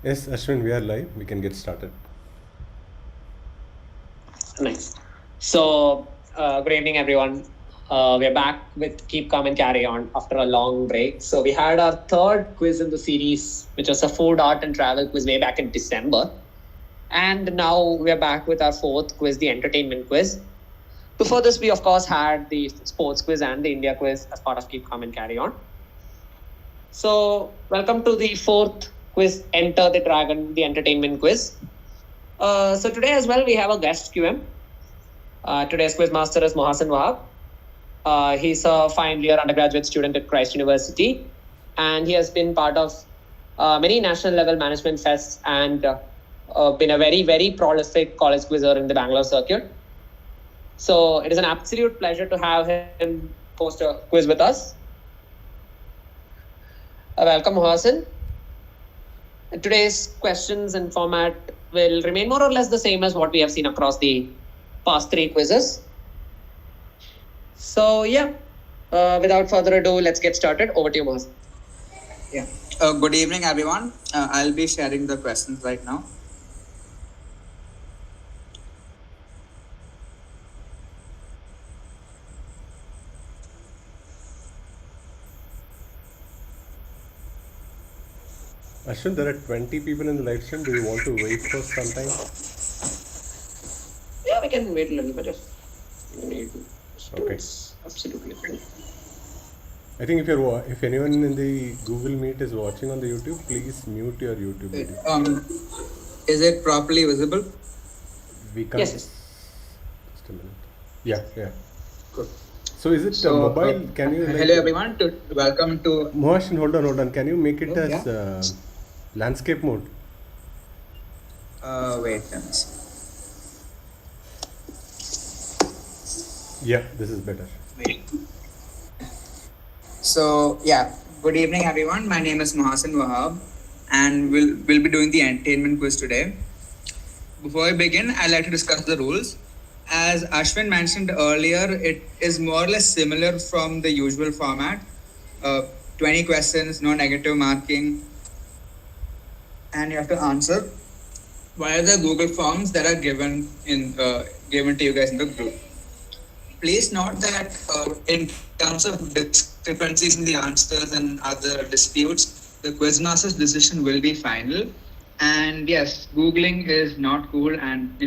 Yes, Ashwin, we are live. We can get started. Nice. Good evening, everyone. We're back with Keep Calm and Carry On after a long break. So, we had our third quiz in the series, which was a food, art, and travel quiz way back in December. And now we're back with our fourth quiz, the entertainment quiz. Before this, we of course had the sports quiz and the India quiz as part of Keep Calm and Carry On. So, welcome to the fourth quiz, Enter the Dragon, the entertainment quiz. So, today as well, we have a guest QM. Today's quiz master is Mohasen Wahab. He's a final year undergraduate student at Christ University, and he has been part of many national level management fests and been a very, very prolific college quizzer in the Bangalore circuit. So it is an absolute pleasure to have him host a quiz with us. Welcome, Mohasen. Today's questions and format will remain more or less the same as what we have seen across the past three quizzes. So without further ado, let's get started. Over to you, Mohsen. Yeah. Good evening, everyone. I'll be sharing the questions right now. Ashwin, there are 20 people in the live stream. Do you want to wait for some time? Yeah, we can wait a little bit if you need. Okay. Absolutely fine. I think if anyone in the Google Meet is watching on the YouTube, please mute your YouTube video. Is it properly visible? We can't. Yes. Just a minute. Yeah. Good. So is it mobile? Can you? Hello, everyone. Welcome to. Mohashin, hold on. Can you make it as landscape mode? Wait. Let me see. Yeah, this is better. Wait. So good evening, everyone. My name is Mohasen Wahab, and we'll be doing the entertainment quiz today. Before we begin, I'd like to discuss the rules. As Ashwin mentioned earlier, it is more or less similar from the usual format. 20 questions, no negative marking, and you have to answer via the Google Forms that are given to you guys in the group. Please note that in terms of discrepancies in the answers and other disputes, the quizmaster's decision will be final. And yes, Googling is not cool, and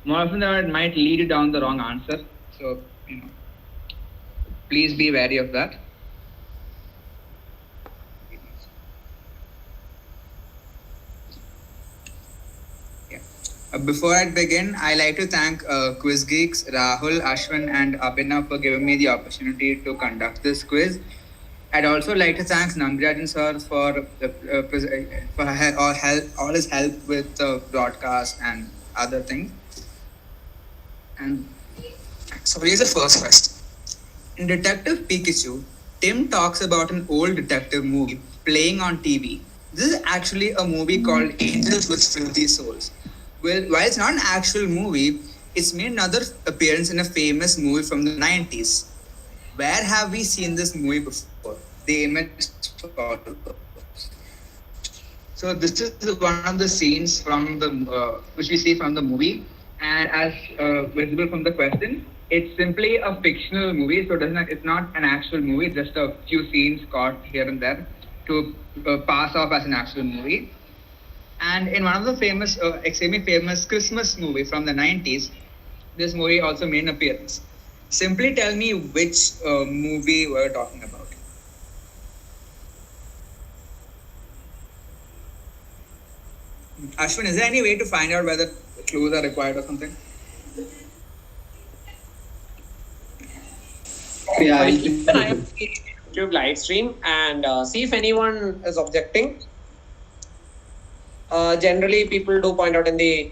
more often than not, it might lead you down the wrong answer. So please be wary of that. Before I begin, I like to thank Quiz Geeks, Rahul, Ashwin, and Abhinav for giving me the opportunity to conduct this quiz. I'd also like to thank Namrajan sir for all his help with the broadcast and other things. And so here's the first question. In Detective Pikachu, Tim talks about an old detective movie playing on TV. This is actually a movie called Angels with Filthy Souls. Well, while it's not an actual movie, it's made another appearance in a famous movie from the 90s. Where have we seen this movie before? The image follows. So this is one of the scenes from the which we see from the movie, and as visible from the question, it's simply a fictional movie. So it's not an actual movie, just a few scenes caught here and there to pass off as an actual movie. And in one of the extremely famous Christmas movie from the 90s, this movie also made an appearance. Simply tell me which movie we're talking about. Ashwin, is there any way to find out whether clues are required or something? Yeah, keep an eye on the YouTube live stream and see if anyone is objecting. Generally, people do point out in the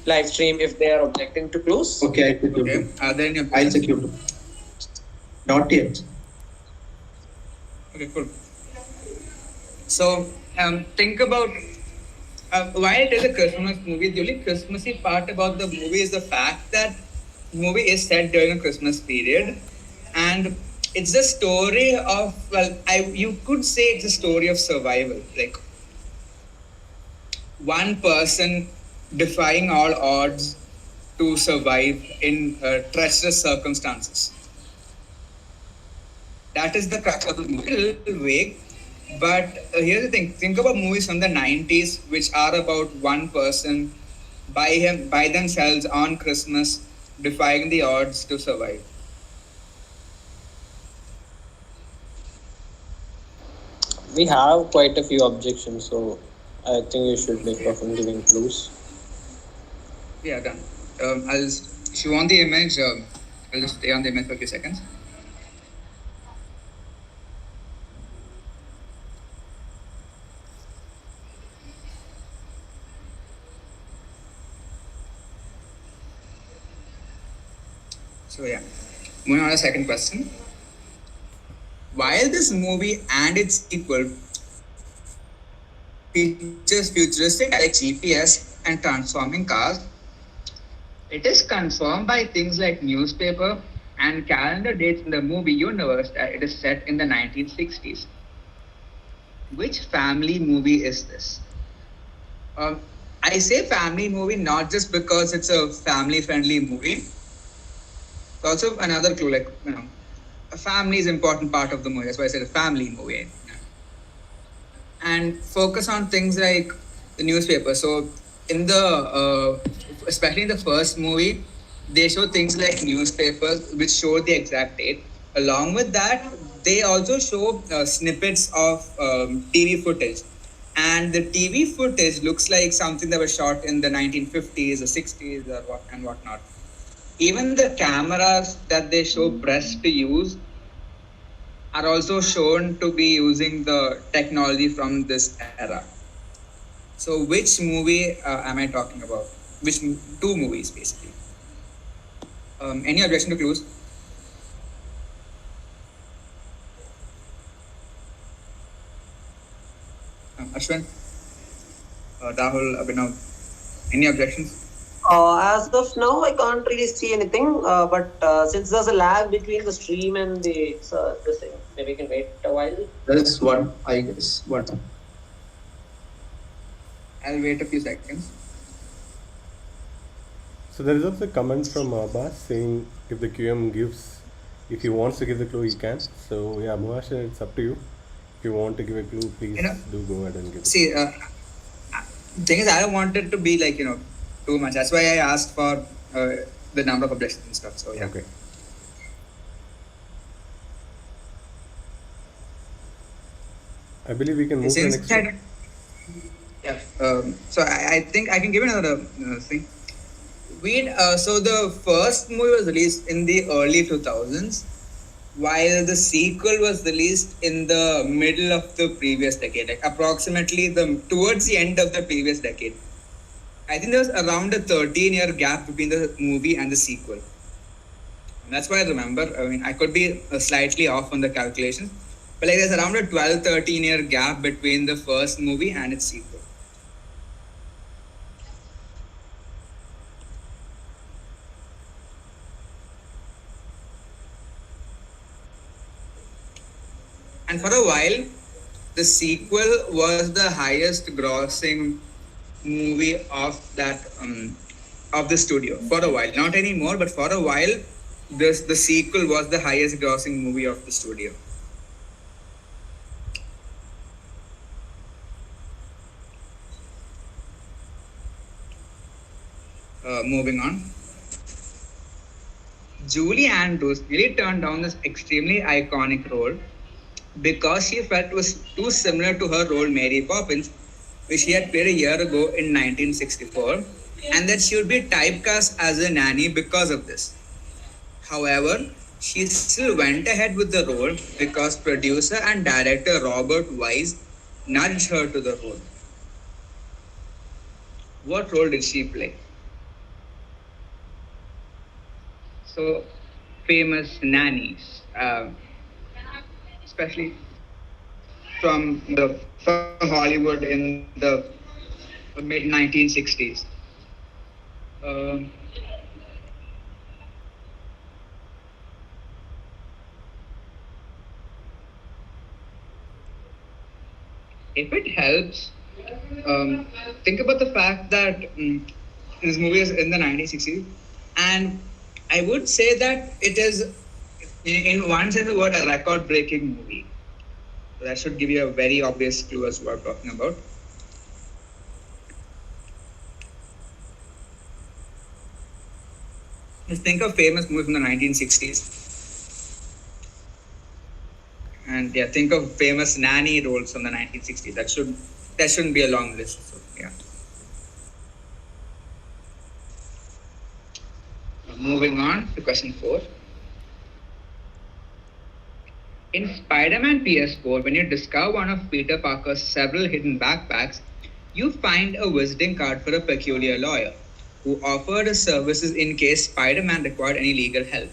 live stream if they are objecting to clues. Okay, I check Okay. Are there any I'll check YouTube. Not yet. Okay, cool. So, think about while it is a Christmas movie, the only Christmassy part about the movie is the fact that the movie is set during a Christmas period, and it's the story of you could say it's a story of survival. Like one person defying all odds to survive in treacherous circumstances. That is the crux of the movie. A little vague, but here's the thing: think about movies from the '90s, which are about one person by themselves on Christmas, defying the odds to survive. We have quite a few objections, so I think you should make off on giving clues. Yeah, done. If you want the image, I'll just stay on the image for a few seconds. So yeah, moving on to the second question. While this movie and its sequel features futuristic like GPS and transforming cars, it is confirmed by things like newspaper and calendar dates in the movie universe that it is set in the 1960s. Which family movie is this? Um, I say family movie not just because it's a family-friendly movie. It's also another clue, like a family is an important part of the movie. That's why I said a family movie. And focus on things like the newspaper. So in the especially in the first movie, they show things like newspapers which show the exact date. Along with that, they also show snippets of TV footage, and the TV footage looks like something that was shot in the 1950s or 60s or whatnot. Even the cameras that they show press to use are also shown to be using the technology from this era. So, which movie am I talking about? Two movies, basically. Any objection to clues? Ashwin, Rahul, Abhinav, any objections? As of now, I can't really see anything. But since there's a lag between the stream and the this thing, maybe we can wait a while. There's one, I guess. One. I'll wait a few seconds. So there is also a comment from Abbas saying if the QM gives, if he wants to give the clue, he can. So yeah, Mubashir, it's up to you. If you want to give a clue, please do go ahead and give it. See, the thing is, I don't want it to be like too much. That's why I asked for the number of objections and stuff. So yeah. Okay. I believe we can move to the Since next one. yeah. So I think I can give another thing. So the first movie was released in the early 2000s, while the sequel was released in the middle of the previous decade, like approximately towards the end of the previous decade. I think there was around a 13-year gap between the movie and the sequel. And that's why I remember. I mean, I could be slightly off on the calculations, but like there's around a 12-13-year gap between the first movie and its sequel. And for a while, the sequel was the highest grossing movie of the studio. For a while, not anymore, but for a while, the sequel was the highest grossing movie of the studio. Moving on. Julie Andrews really turned down this extremely iconic role because she felt it was too similar to her role Mary Poppins, which she had played a year ago in 1964, and that she would be typecast as a nanny because of this. However, she still went ahead with the role because producer and director Robert Wise nudged her to the role. What role did she play? So, famous nannies, especially from Hollywood in the mid 1960s. If it helps, Um, think about the fact that this movie is in the 1960s, and I would say that it is, in one sense of the word, a record-breaking movie. So that should give you a very obvious clue as to what I'm talking about. Just think of famous movies from the 1960s. And yeah, think of famous nanny roles from the 1960s. That shouldn't be a long list. So yeah. Moving on to question 4. In Spider-Man PS4, when you discover one of Peter Parker's several hidden backpacks, you find a visiting card for a peculiar lawyer who offered his services in case Spider-Man required any legal help.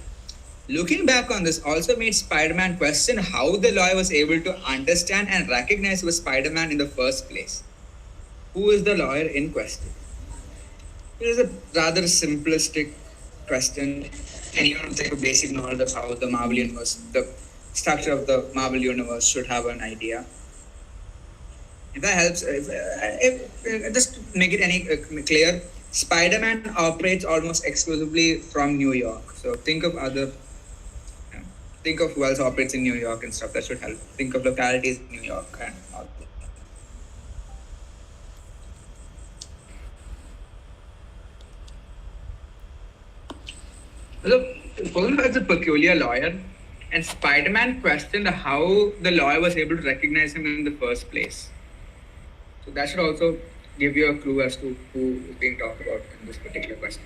Looking back on this also made Spider-Man question how the lawyer was able to understand and recognize who was Spider-Man in the first place. Who is the lawyer in question? It is a rather simplistic question. Anyone with a basic knowledge of how the Marvel Universe, the structure of the Marvel Universe should have an idea. If that helps, just to make it any clear, Spider-Man operates almost exclusively from New York. So think of who else operates in New York and stuff. That should help. Think of localities in New York and all. So, Fulton is a peculiar lawyer, and Spider-Man questioned how the lawyer was able to recognize him in the first place. So that should also give you a clue as to who is being talked about in this particular question.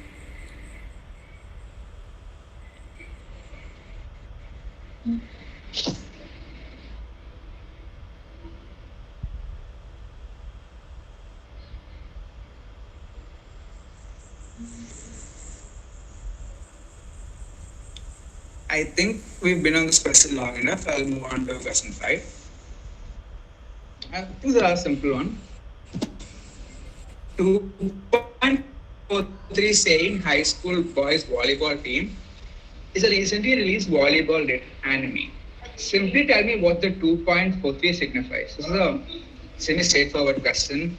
I think we've been on this question long enough. I'll move on to question 5. I think there are simple one. 2.43 saying high school boys volleyball team is a recently released volleyball anime. Simply tell me what the 2.43 signifies. This is a semi-straightforward question.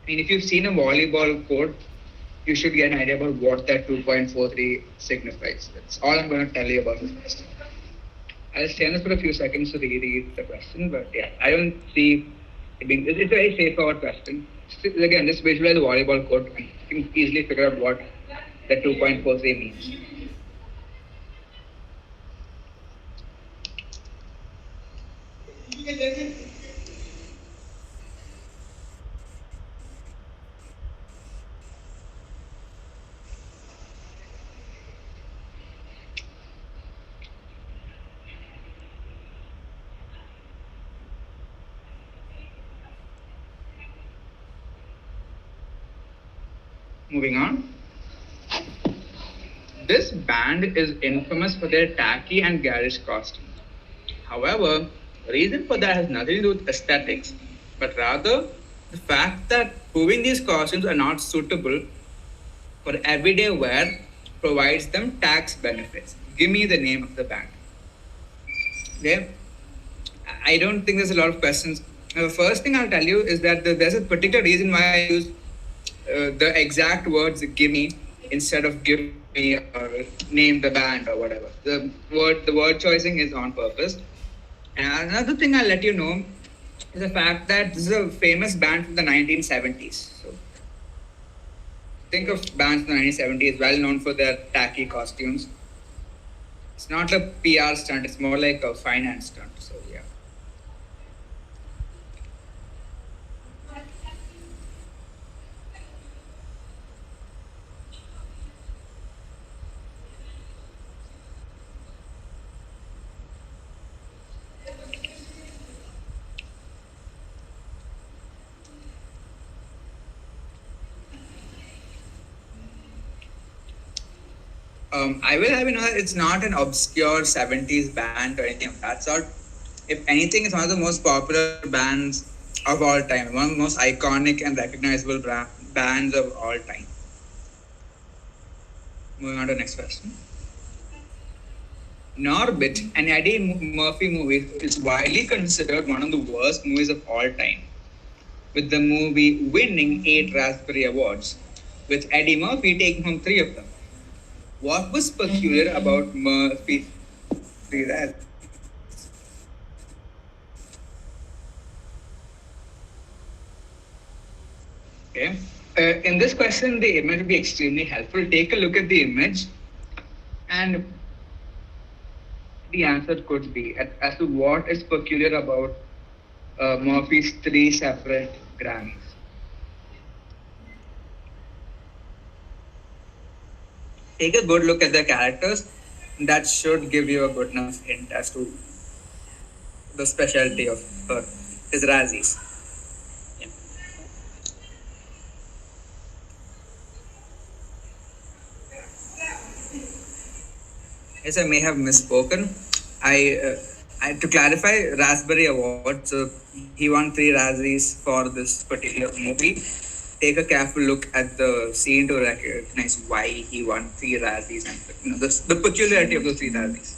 I mean, if you've seen a volleyball court, you should get an idea about what that 2.43 signifies. That's all I'm going to tell you about this question. I'll stay on this for a few seconds to reread the question, but yeah, I don't see it being. It's a very straightforward question. Again, just visualize the volleyball court and you can easily figure out what that 2.43 means. Moving on. This band is infamous for their tacky and garish costumes. However, the reason for that has nothing to do with aesthetics, but rather the fact that proving these costumes are not suitable for everyday wear provides them tax benefits. Give me the name of the band. Okay? I don't think there's a lot of questions. The first thing I'll tell you is that there's a particular reason why I use the exact words "give me" instead of "give me" or "name the band" or whatever. The word choosing is on purpose. And another thing I'll let you know is the fact that this is a famous band from the 1970s. So think of bands from the 1970s, well known for their tacky costumes. It's not a PR stunt; it's more like a finance stunt. So yeah. I will have you know that it's not an obscure 70s band or anything of that sort. If anything, it's one of the most popular bands of all time, one of the most iconic and recognizable bands of all time. Moving on to the next question. Norbit, an Eddie Murphy movie, is widely considered one of the worst movies of all time. with the movie winning 8 Raspberry Awards, with Eddie Murphy taking home 3 of them. What was peculiar about Murphy's 3 Razzies? Okay. In this question, the image will be extremely helpful. Take a look at the image, and the answer could be as to what is peculiar about Murphy's 3 separate Grammys. Take a good look at the characters. That should give you a good enough hint as to the specialty of his Razzies. Yeah. Yes, I may have misspoken. To clarify, Raspberry Award. So he won 3 Razzies for this particular movie. Take a careful look at the scene to recognize why he won 3 Razzies and the peculiarity of those 3 Razzies.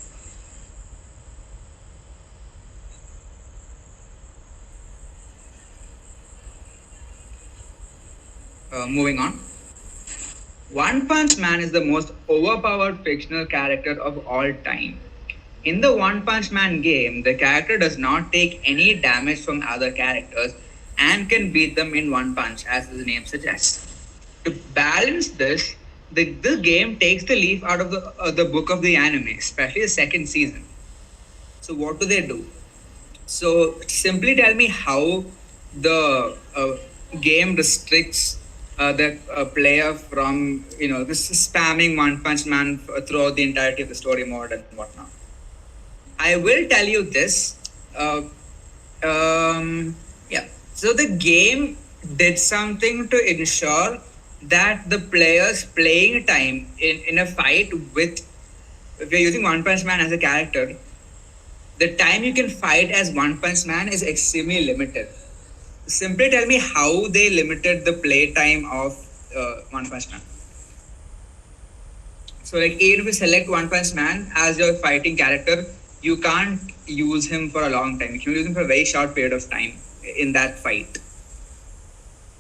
Moving on. One Punch Man is the most overpowered fictional character of all time. In the One Punch Man game, the character does not take any damage from other characters and can beat them in one punch, as the name suggests. To balance this, the game takes the leaf out of the book of the anime, especially the second season. So what do? So simply tell me how the game restricts the player from this spamming One Punch Man throughout the entirety of the story mode and whatnot. I will tell you this. Yeah. So the game did something to ensure that the player's playing time in a fight with, if you're using One Punch Man as a character, the time you can fight as One Punch Man is extremely limited. Simply tell me how they limited the play time of One Punch Man. So like even if you select One Punch Man as your fighting character, you can't use him for a long time. You can use him for a very short period of time in that fight.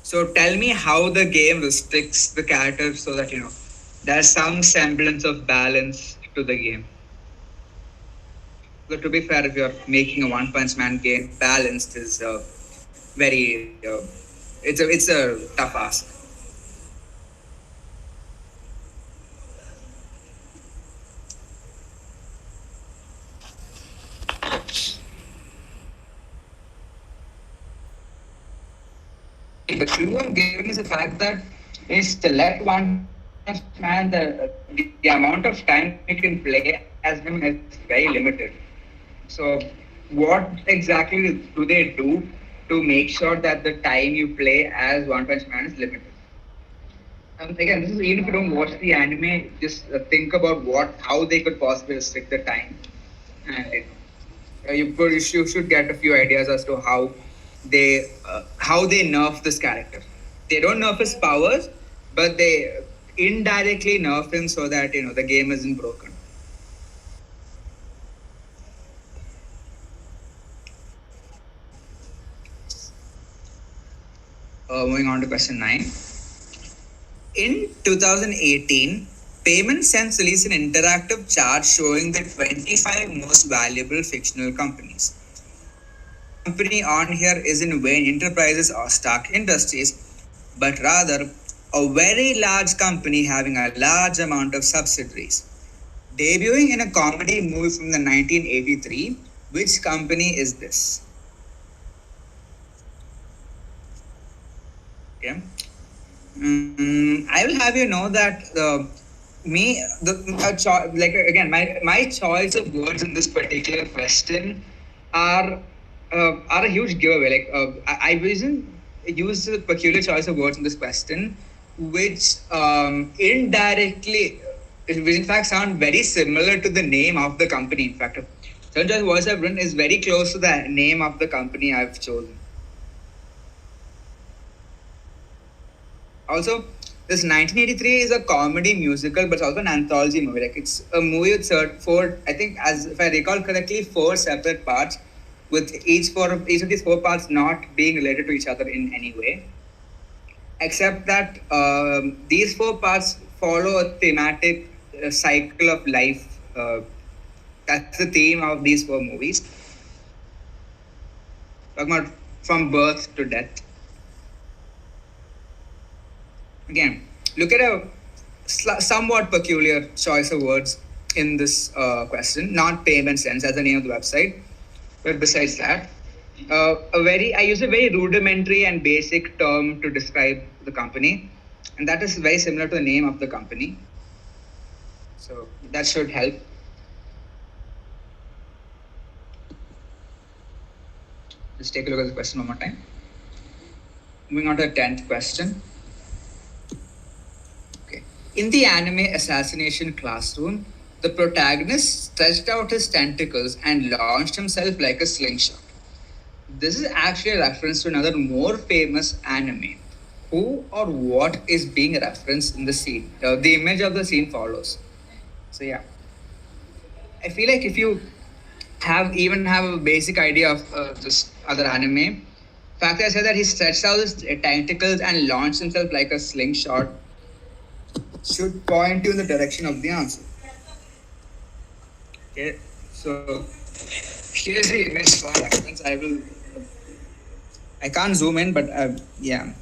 So tell me how the game restricts the character so that there's some semblance of balance to the game. But to be fair, if you're making a One Punch Man game balanced, is very it's a tough ask. The clue I'm giving is the fact that in select One Punch Man, the amount of time you can play as him is very limited. So what exactly do they do to make sure that the time you play as One Punch Man is limited? Again, this is even if you don't watch the anime, just think about how they could possibly restrict the time, and you should get a few ideas as to how they nerf this character. They don't nerf his powers, but they indirectly nerf him so that the game isn't broken. Moving on to question 9. In 2018, Payment Sense released an interactive chart showing the 25 most valuable fictional companies. Company on here isn't Wayne Enterprises or Stark Industries, but rather a very large company having a large amount of subsidiaries. Debuting in a comedy movie from the 1983, which company is this? Okay. I will have you know that my choice of words in this particular question are a huge giveaway. I used a peculiar choice of words in this question, which indirectly, which in fact sound very similar to the name of the company. In fact, certain choice of words I've written is very close to the name of the company I've chosen. Also, this 1983 is a comedy musical, but it's also an anthology movie. Like it's a movie with 4, I think, as if I recall correctly, 4 separate parts. with each of these four parts not being related to each other in any way, except that these four parts follow a thematic cycle of life. That's the theme of these four movies. Talking about from birth to death. Again, look at a somewhat peculiar choice of words in this question, not payment sense as the name of the website. But besides that, I use a very rudimentary and basic term to describe the company, and that is very similar to the name of the company. So that should help. Let's take a look at the question one more time. Moving on to the 10th question. Okay. In the anime Assassination Classroom, the protagonist stretched out his tentacles and launched himself like a slingshot. This is actually a reference to another more famous anime. Who or what is being referenced in the scene? The image of the scene follows. So yeah, I feel like if you have a basic idea of this other anime, fact I said that he stretched out his tentacles and launched himself like a slingshot should point you in the direction of the answer. Okay, so here's the image for reference. I can't zoom in, but yeah.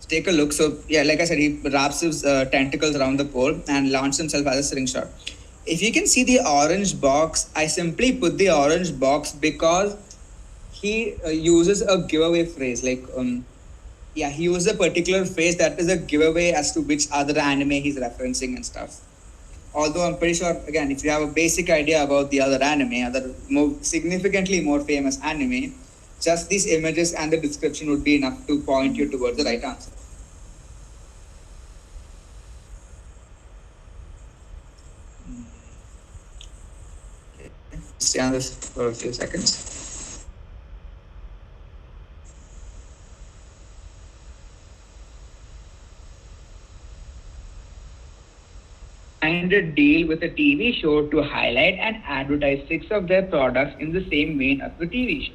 Take a look. So yeah, like I said, he wraps his tentacles around the pole and launches himself as a slingshot. If you can see the orange box, I simply put the orange box because he uses a giveaway phrase. He uses a particular phrase that is a giveaway as to which other anime he's referencing and stuff. Although I'm pretty sure, again, if you have a basic idea about the other anime, significantly more famous anime, just these images and the description would be enough to point you towards the right answer. Stay on this for a few seconds. Signed a deal with a TV show to highlight and advertise 6 of their products in the same vein as the TV show,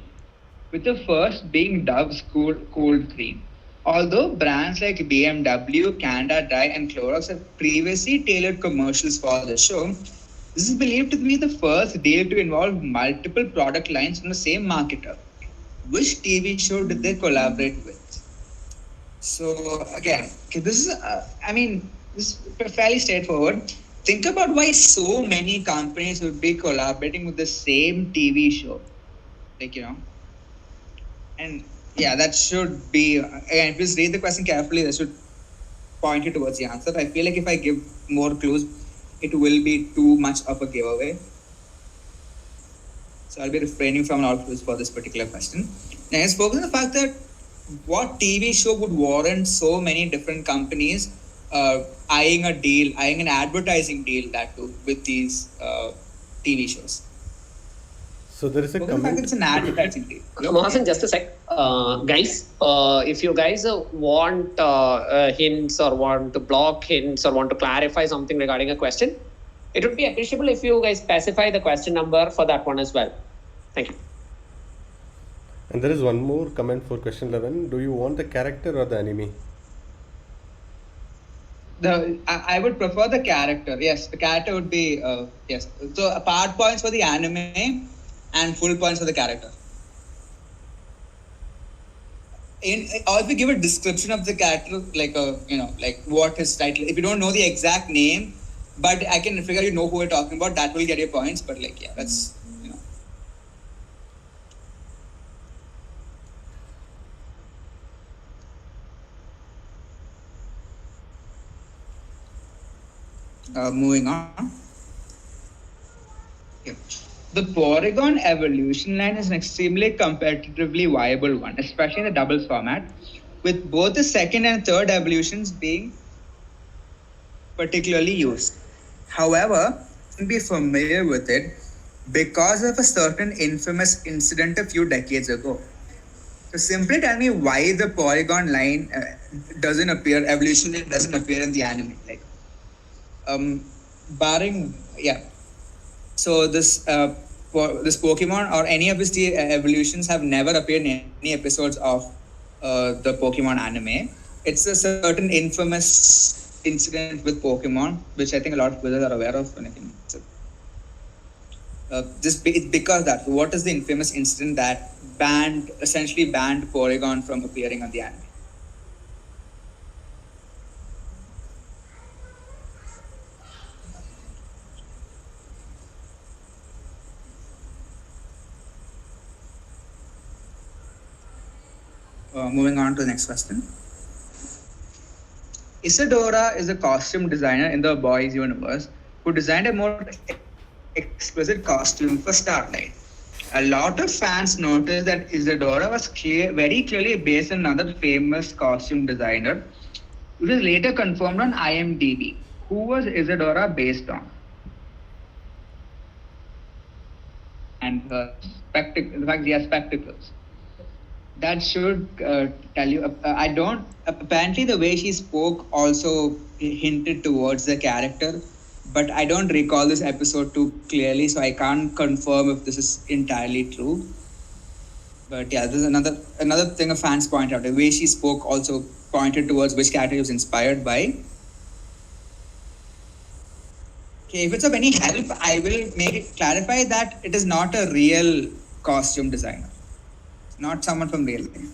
with the first being Dove's Cold Cream. Although brands like BMW, Canada Dry, and Clorox have previously tailored commercials for the show, this is believed to be the first deal to involve multiple product lines from the same marketer. Which TV show did they collaborate with? So again, this is fairly straightforward. Think about why so many companies would be collaborating with the same TV show. And yeah, that should be, again, if you just read the question carefully, that should point you towards the answer. I feel like if I give more clues, it will be too much of a giveaway. So I'll be refraining from all clues for this particular question. Next, focus on the fact that what TV show would warrant so many different companies eyeing an advertising deal that too with these TV shows. So there is a comment. It's an advertising deal. Mohasen, just a sec. Guys, if you guys want hints or want to block hints or want to clarify something regarding a question, it would be appreciable if you guys specify the question number for that one as well. Thank you. And there is one more comment for question 11. Do you want the character or the anime? I would prefer the character. Yes, the character would be yes. So part points for the anime and full points for the character. Or if you give a description of the character, like what his title. If you don't know the exact name, but I can figure you know who we're talking about, that will get your points. But that's moving on. Okay. The Porygon evolution line is an extremely competitively viable one, especially in the doubles format, with both the second and third evolutions being particularly used. However, you can be familiar with it because of a certain infamous incident a few decades ago. So simply tell me why the Porygon line evolution line doesn't appear in the anime. So this this Pokemon or any of its evolutions have never appeared in any episodes of the Pokemon anime. It's a certain infamous incident with Pokemon, which I think a lot of viewers are aware of. And I think it's because that. What is the infamous incident that essentially banned Porygon from appearing on the anime? Moving on to the next question. Isadora is a costume designer in the boys' universe who designed a more exquisite costume for Starlight. A lot of fans noticed that Isadora was very clearly based on another famous costume designer, which was later confirmed on IMDb. Who was Isadora based on? And her spectacles. In fact, she has spectacles. That should tell you. I don't. Apparently, the way she spoke also hinted towards the character, but I don't recall this episode too clearly, so I can't confirm if this is entirely true. But yeah, this is another thing a fans point out. The way she spoke also pointed towards which character she was inspired by. Okay, if it's of any help, I will clarify that it is not a real costume designer. Not someone from real life.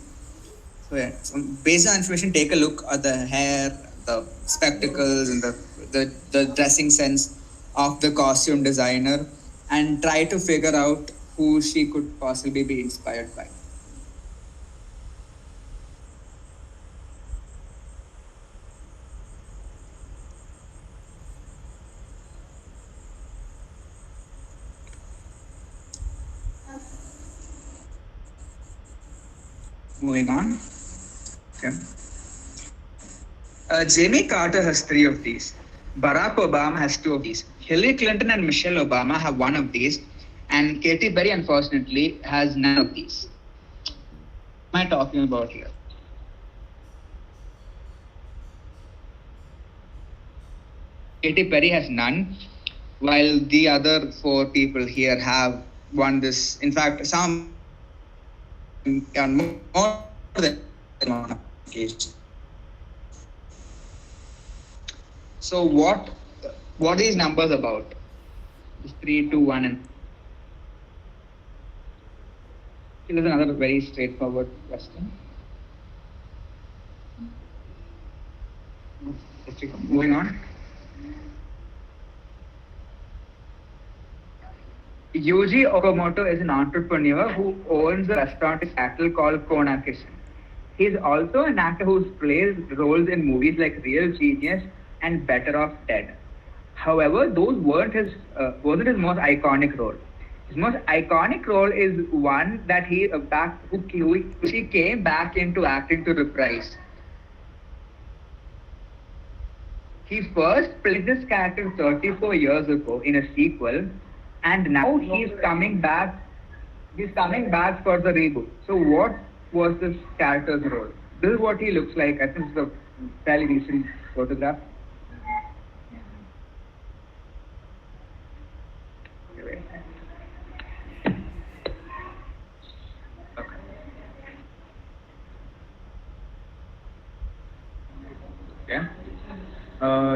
So yeah, so based on information, take a look at the hair, the spectacles, and the dressing sense of the costume designer, and try to figure out who she could possibly be inspired by. Moving on. Okay. Jimmy Carter has 3 of these. Barack Obama has 2 of these. Hillary Clinton and Michelle Obama have 1 of these. And Katy Perry, unfortunately, has none of these. What am I talking about here? Katy Perry has none, while the other 4 people here have won this. In fact, some on more than one occasion. So what are these numbers about? 3, 2, 1, and here's another very straightforward question. Moving on. Yuji Okamoto is an entrepreneur who owns a restaurant in Seattle called Kona Kitchen. He is also an actor who's played roles in movies like Real Genius and Better Off Dead. However, those wasn't his most iconic role. His most iconic role is one that he came back into acting to reprise. He first played this character 34 years ago in a sequel, and now he's coming back. He's coming back for the reboot. So what was this character's role? This is what he looks like. I think it's a fairly recent photograph.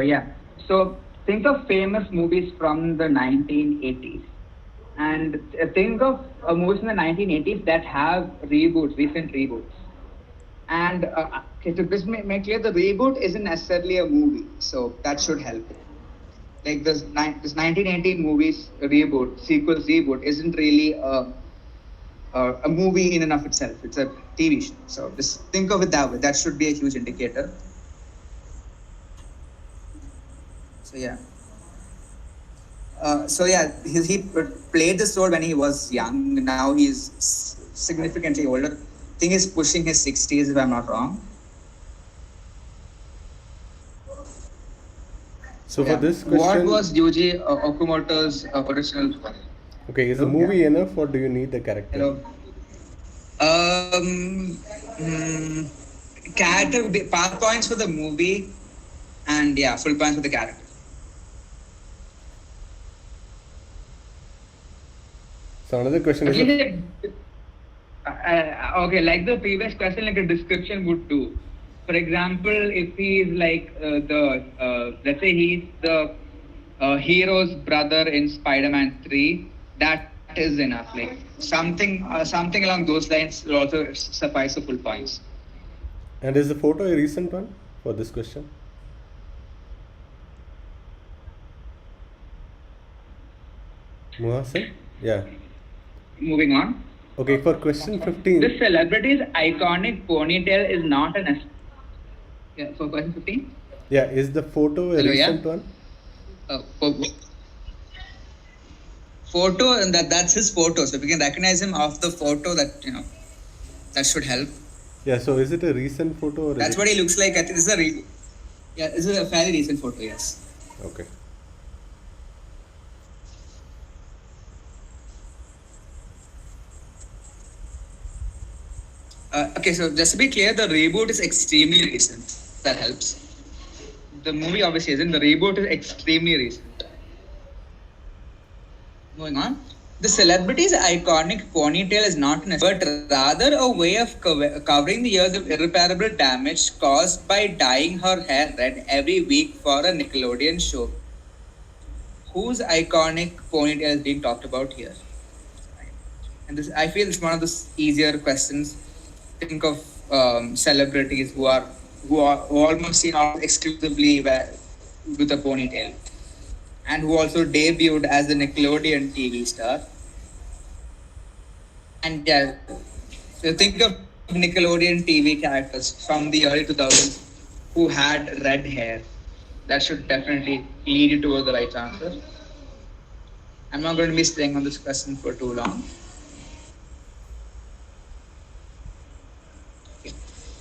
Yeah. So think of famous movies from the 1980s, and think of movies in the 1980s that have recent reboots. And okay, so this make clear the reboot isn't necessarily a movie, so that should help. Like this 1980 movies sequels reboot isn't really a movie in and of itself. It's a TV show. So just think of it that way. That should be a huge indicator. So yeah. He played this role when he was young. Now he's significantly older. I think he's pushing his 60s, if I'm not wrong. So for this question, what was Yuji Okamoto's original role? Okay, is the movie enough, or do you need the character? Character pass points for the movie, and full points for the character. So another question At is, least, okay, like the previous question, like a description would do. For example, if he is like let's say he's the hero's brother in Spider-Man 3, that is enough. Like something along those lines will also suffice the full points. and is the photo a recent one for this question? Muhasan? Yeah. Moving on. Okay, for question 15. This celebrity's iconic ponytail is not an. Yeah, for question 15. Yeah, is the photo a Hello, recent yeah. one? Photo, and that's his photo. So if you can recognize him off the photo, that should help. Yeah, so is it a recent photo or That's what he looks like. I think this is a fairly recent photo. Yes. Okay. Okay, so just to be clear, the reboot is extremely recent. That helps. The movie obviously isn't. The reboot is extremely recent. Moving on. The celebrity's iconic ponytail is not an but rather a way of covering the years of irreparable damage caused by dyeing her hair red every week for a Nickelodeon show. Whose iconic ponytail is being talked about here? And this, I feel, it's one of the easier questions. Think of celebrities who almost seen exclusively with a ponytail, and who also debuted as a Nickelodeon TV star. And yeah, so think of Nickelodeon TV characters from the early 2000s who had red hair. That should definitely lead you towards the right answer. I'm not going to be staying on this question for too long.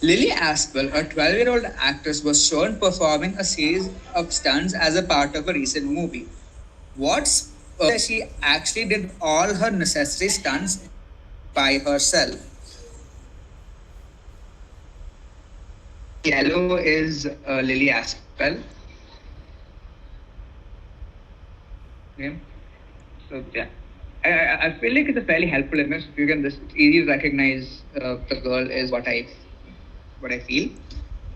Lily Aspel, a 12-year-old actress, was shown performing a series of stunts as a part of a recent movie. She actually did all her necessary stunts by herself. Yellow is Lily Aspel. Okay. So yeah, I feel like it's a fairly helpful image. If you can just easily recognize the girl is what I feel.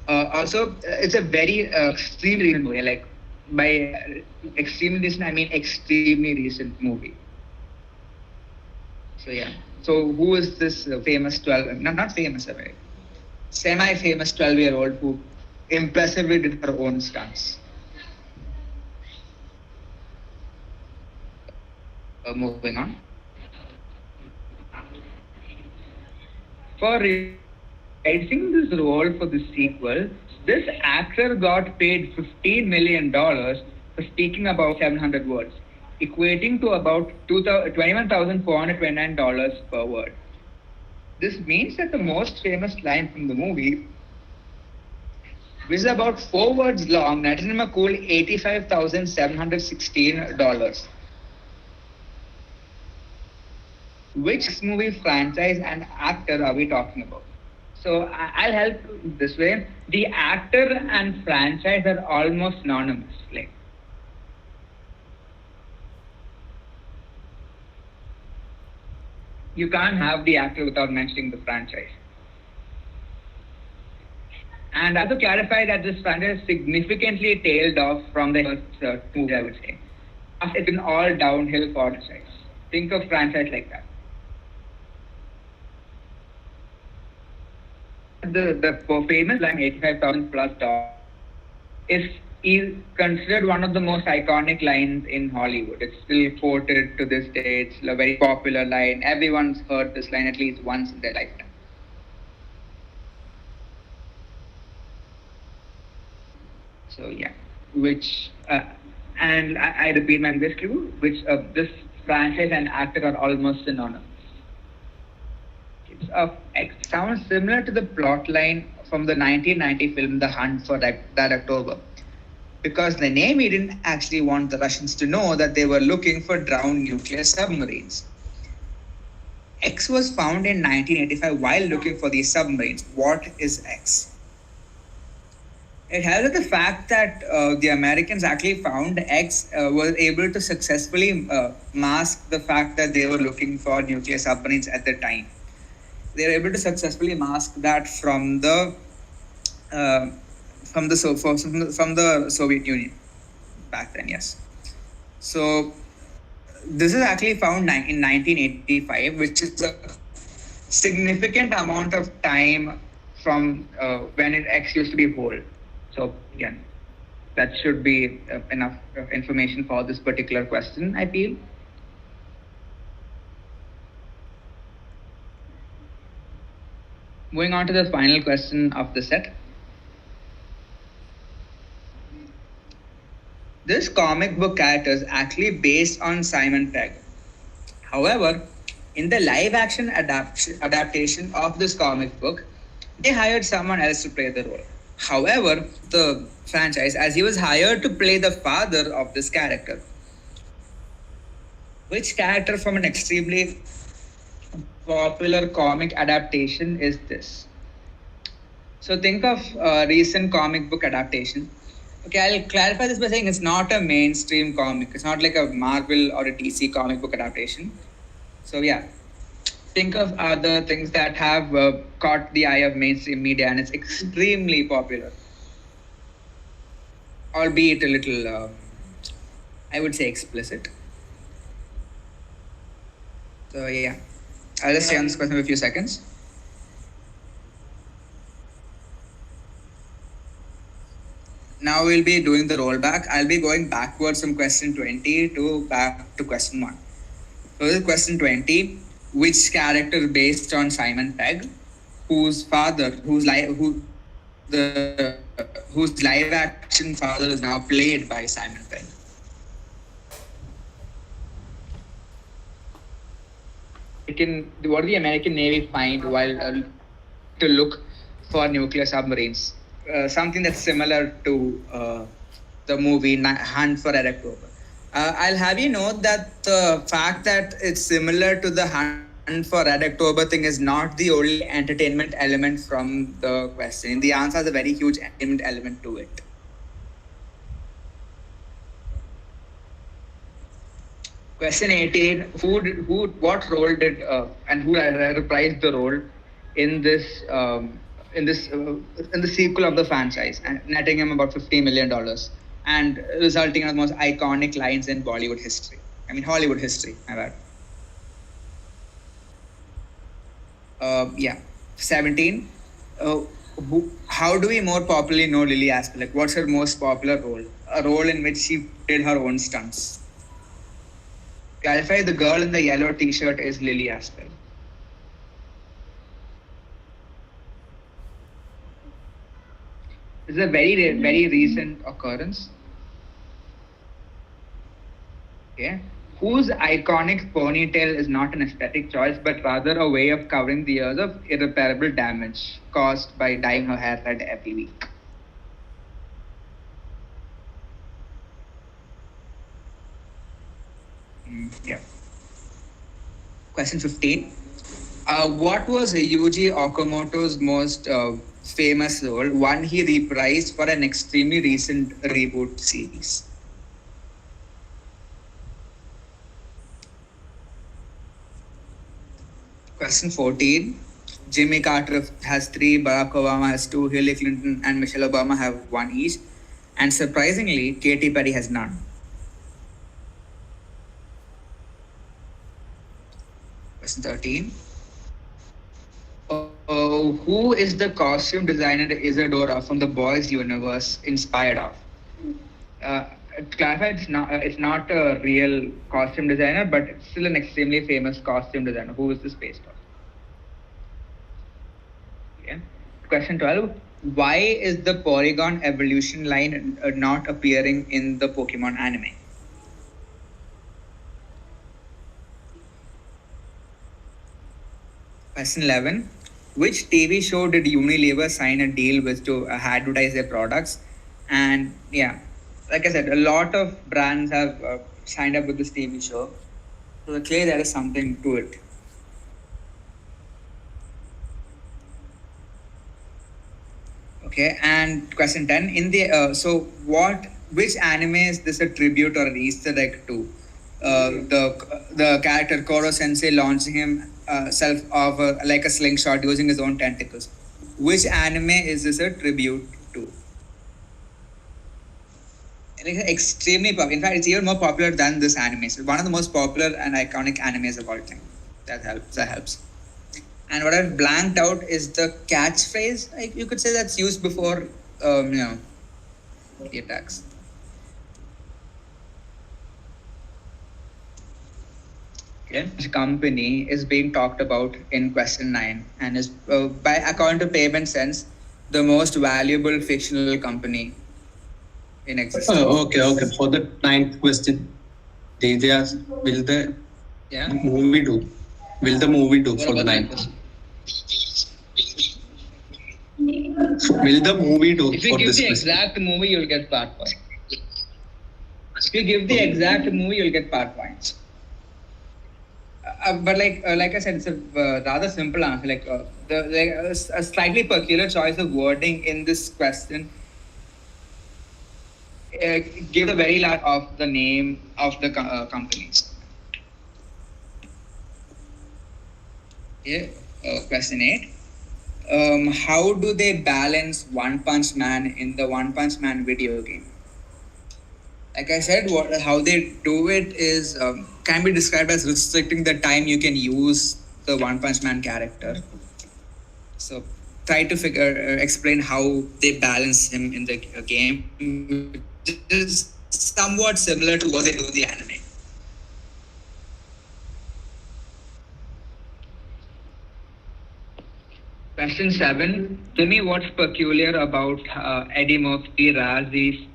Also, it's a very extremely recent movie. Like by extremely recent, I mean extremely recent movie. So yeah. So who is this famous 12? Not famous, semi-famous 12-year-old who impressively did her own stunts? Moving on. For reprising this role for the sequel, this actor got paid $15 million for speaking about 700 words, equating to about $21,429 per word. This means that the most famous line from the movie, which is about 4 words long, netted him a cool $85,716. Which movie franchise and actor are we talking about? So I'll help this way. The actor and franchise are almost synonymous. Like, you can't have the actor without mentioning the franchise. And I have to clarify that this franchise significantly tailed off from the first movie, I would say. It's been all downhill for the franchise. Think of franchise like that. The famous line $85,000 plus is considered one of the most iconic lines in Hollywood. It's still quoted to this day. It's a very popular line. Everyone's heard this line at least once in their lifetime. So yeah, which and I repeat my English clue, which this franchise and actor are almost synonymous. It sounds similar to the plot line from the 1990 film The Hunt for Red October, because the Navy didn't actually want the Russians to know that they were looking for drowned nuclear submarines. X was found in 1985 while looking for these submarines. What is X? It has with the fact that the Americans actually found X was able to successfully mask the fact that they were looking for nuclear submarines at the time. They were able to successfully mask that uh, from the Soviet Union back then. Yes. So this is actually found in 1985, which is a significant amount of time from when it X used to be whole. So again, that should be enough information for this particular question, I feel. Moving on to the final question of the set. This comic book character is actually based on Simon Pegg. However, in the live action adaptation of this comic book, they hired someone else to play the role. However, the franchise, as he was hired to play the father of this character, which character from an extremely popular comic adaptation is this? So think of recent comic book adaptation. Okay, I'll clarify this by saying it's not a mainstream comic. It's not like a Marvel or a DC comic book adaptation. So yeah, think of other things that have caught the eye of mainstream media, and it's extremely popular, albeit a little, I would say, explicit. So yeah, I'll just stay on this question for a few seconds. Now we'll be doing the rollback. I'll be going backwards from question 20 to back to question 1. So this is question 20. Which character based on Simon Pegg, whose live action father is now played by Simon Pegg? What did the American Navy find while to look for nuclear submarines? Something that's similar to the movie Hunt for Red October. I'll have you note that the fact that it's similar to the Hunt for Red October thing is not the only entertainment element from the question. The answer has a very huge entertainment element to it. Question 18: what role did and who reprised the role in this in the sequel of the franchise, and netting him about $50 million and resulting in the most iconic lines in Bollywood history. I mean Hollywood history. My bad. Yeah. 17. How do we more popularly know Lily Aspel? Like, what's her most popular role? A role in which she did her own stunts. Clarify: the girl in the yellow T-shirt is Lily Aspel. This is a very recent occurrence. Okay. Whose iconic ponytail is not an aesthetic choice, but rather a way of covering the years of irreparable damage caused by dyeing her hair red every week? Yeah. Question 15. What was Yuji Okamoto's most famous role, one he reprised for an extremely recent reboot series? Question 14. Jimmy Carter has 3, Barack Obama has 2, Hillary Clinton and Michelle Obama have 1 each, and surprisingly, Katy Perry has none. Question 13. Who is the costume designer Isadora from the Boys Universe inspired of? To clarify, it's not a real costume designer, but it's still an extremely famous costume designer. Who is this based on? Okay. Question 12. Why is the Porygon evolution line not appearing in the Pokemon anime? Question 11. Which TV show did Unilever sign a deal with to advertise their products? And yeah, like I said, a lot of brands have signed up with this TV show. So clearly there is something to it. Okay, and question 10 in the which anime is this a tribute or an Easter egg to? The character Koro Sensei launching himself off like a slingshot using his own tentacles. Which anime is this a tribute to? And it's extremely popular. In fact, it's even more popular than this anime. It's one of the most popular and iconic animes of all time. That helps. That helps. And what I've blanked out is the catchphrase. Like you could say that's used before, the attacks. Okay. Which company is being talked about in question 9 and is, by according to payment sense, the most valuable fictional company in existence. Okay. For the ninth question, they asked, will the movie do? Will the movie do for the ninth question? Will the movie do If you for give this the question? exact movie, you'll get part points. If you give the exact movie, you'll get part points. But like I said, it's a rather simple answer. A slightly peculiar choice of wording in this question. Give the very last of the name of the company. Yeah. Question 8. How do they balance One Punch Man in the One Punch Man video game? Like I said, how they do it is can be described as restricting the time you can use the One Punch Man character. So try to explain how they balance him in the game, which is somewhat similar to what they do in the anime. Question 7. Tell me what's peculiar about Eddie Murphy Razzies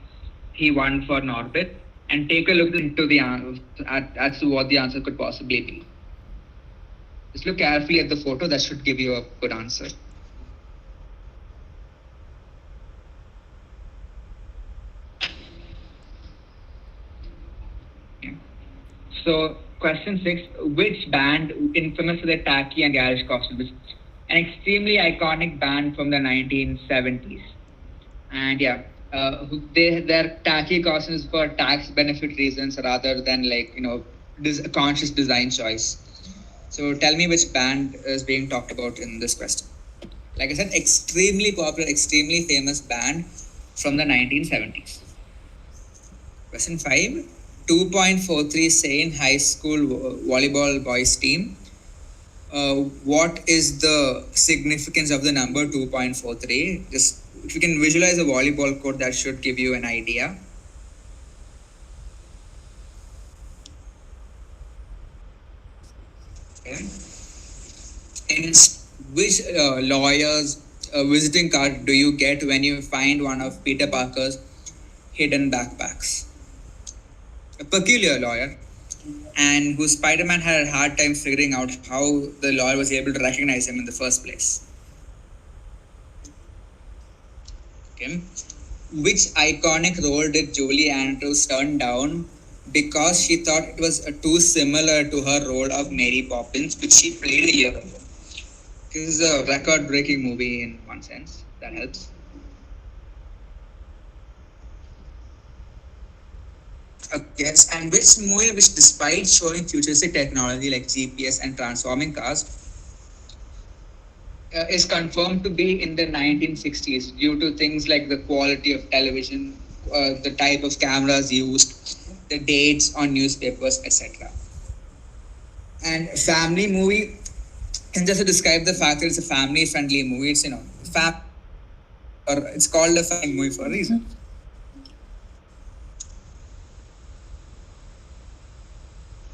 he won for Norbit, and take a look into the as to what the answer could possibly be. Just look carefully at the photo. That should give you a good answer. Yeah. So, question 6. Which band, infamous for their tacky and garish costumes, an extremely iconic band from the 1970s? And yeah, their tacky costumes for tax benefit reasons rather than conscious design choice. So tell me which band is being talked about in this question. Like I said, extremely popular, extremely famous band from the 1970s. Question 5. 2.43 Sane High School volleyball boys team. What is the significance of the number 2.43? Just if you can visualize a volleyball court, that should give you an idea. Okay. In which lawyer's visiting card do you get when you find one of Peter Parker's hidden backpacks? A peculiar lawyer, and who Spider-Man had a hard time figuring out how the lawyer was able to recognize him in the first place. Okay. Which iconic role did Julie Andrews turn down because she thought it was too similar to her role of Mary Poppins, which she played a year ago? This is a record-breaking movie in one sense. That helps. Okay, and which movie, which despite showing futuristic technology like GPS and transforming cars, is confirmed to be in the 1960s due to things like the quality of television, the type of cameras used, the dates on newspapers, etc. And family movie, and just to describe the fact that it's a family-friendly movie, it's it's called a family movie for a reason.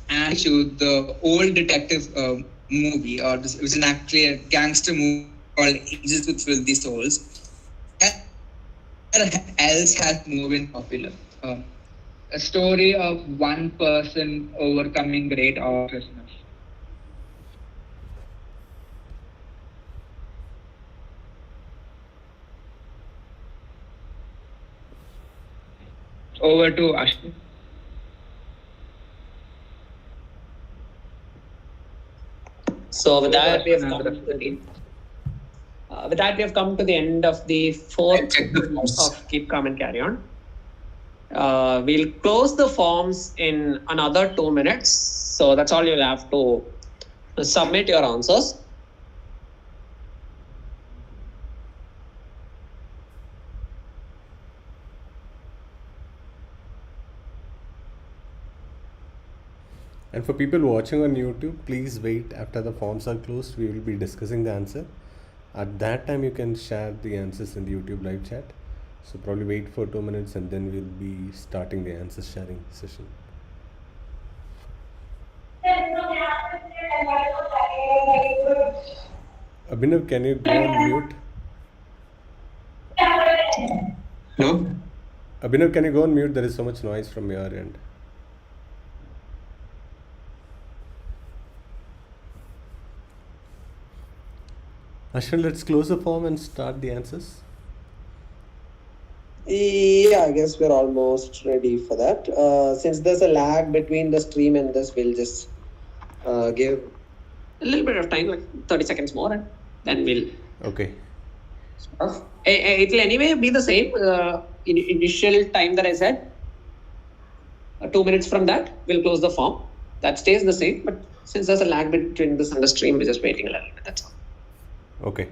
And the old detective movie, which is actually a gangster movie called Ages with Filthy Souls. What else has more been popular? A story of one person overcoming great awkwardness. Over to Ashwin. So with that, we have come to the With that, we have come to the end of the fourth Check the forms. of Keep Calm and Carry On. We'll close the forms in another 2 minutes. So that's all you'll have to submit your answers. And for people watching on YouTube, please wait after the forms are closed. We will be discussing the answer. At that time, you can share the answers in the YouTube live chat. So probably wait for 2 minutes and then we'll be starting the answer sharing session. Abhinav, can you go on mute? Hello? Abhinav, can you go on mute? There is so much noise from your end. Ashwin, let's close the form and start the answers. Yeah, I guess we're almost ready for that. Since there's a lag between the stream and this, we'll just give A little bit of time, like 30 seconds more, and then we'll. Okay. It will anyway be the same initial time that I said. 2 minutes from that, we'll close the form. That stays the same, but since there's a lag between this and the stream, we're just waiting a little bit. That's all. Okay.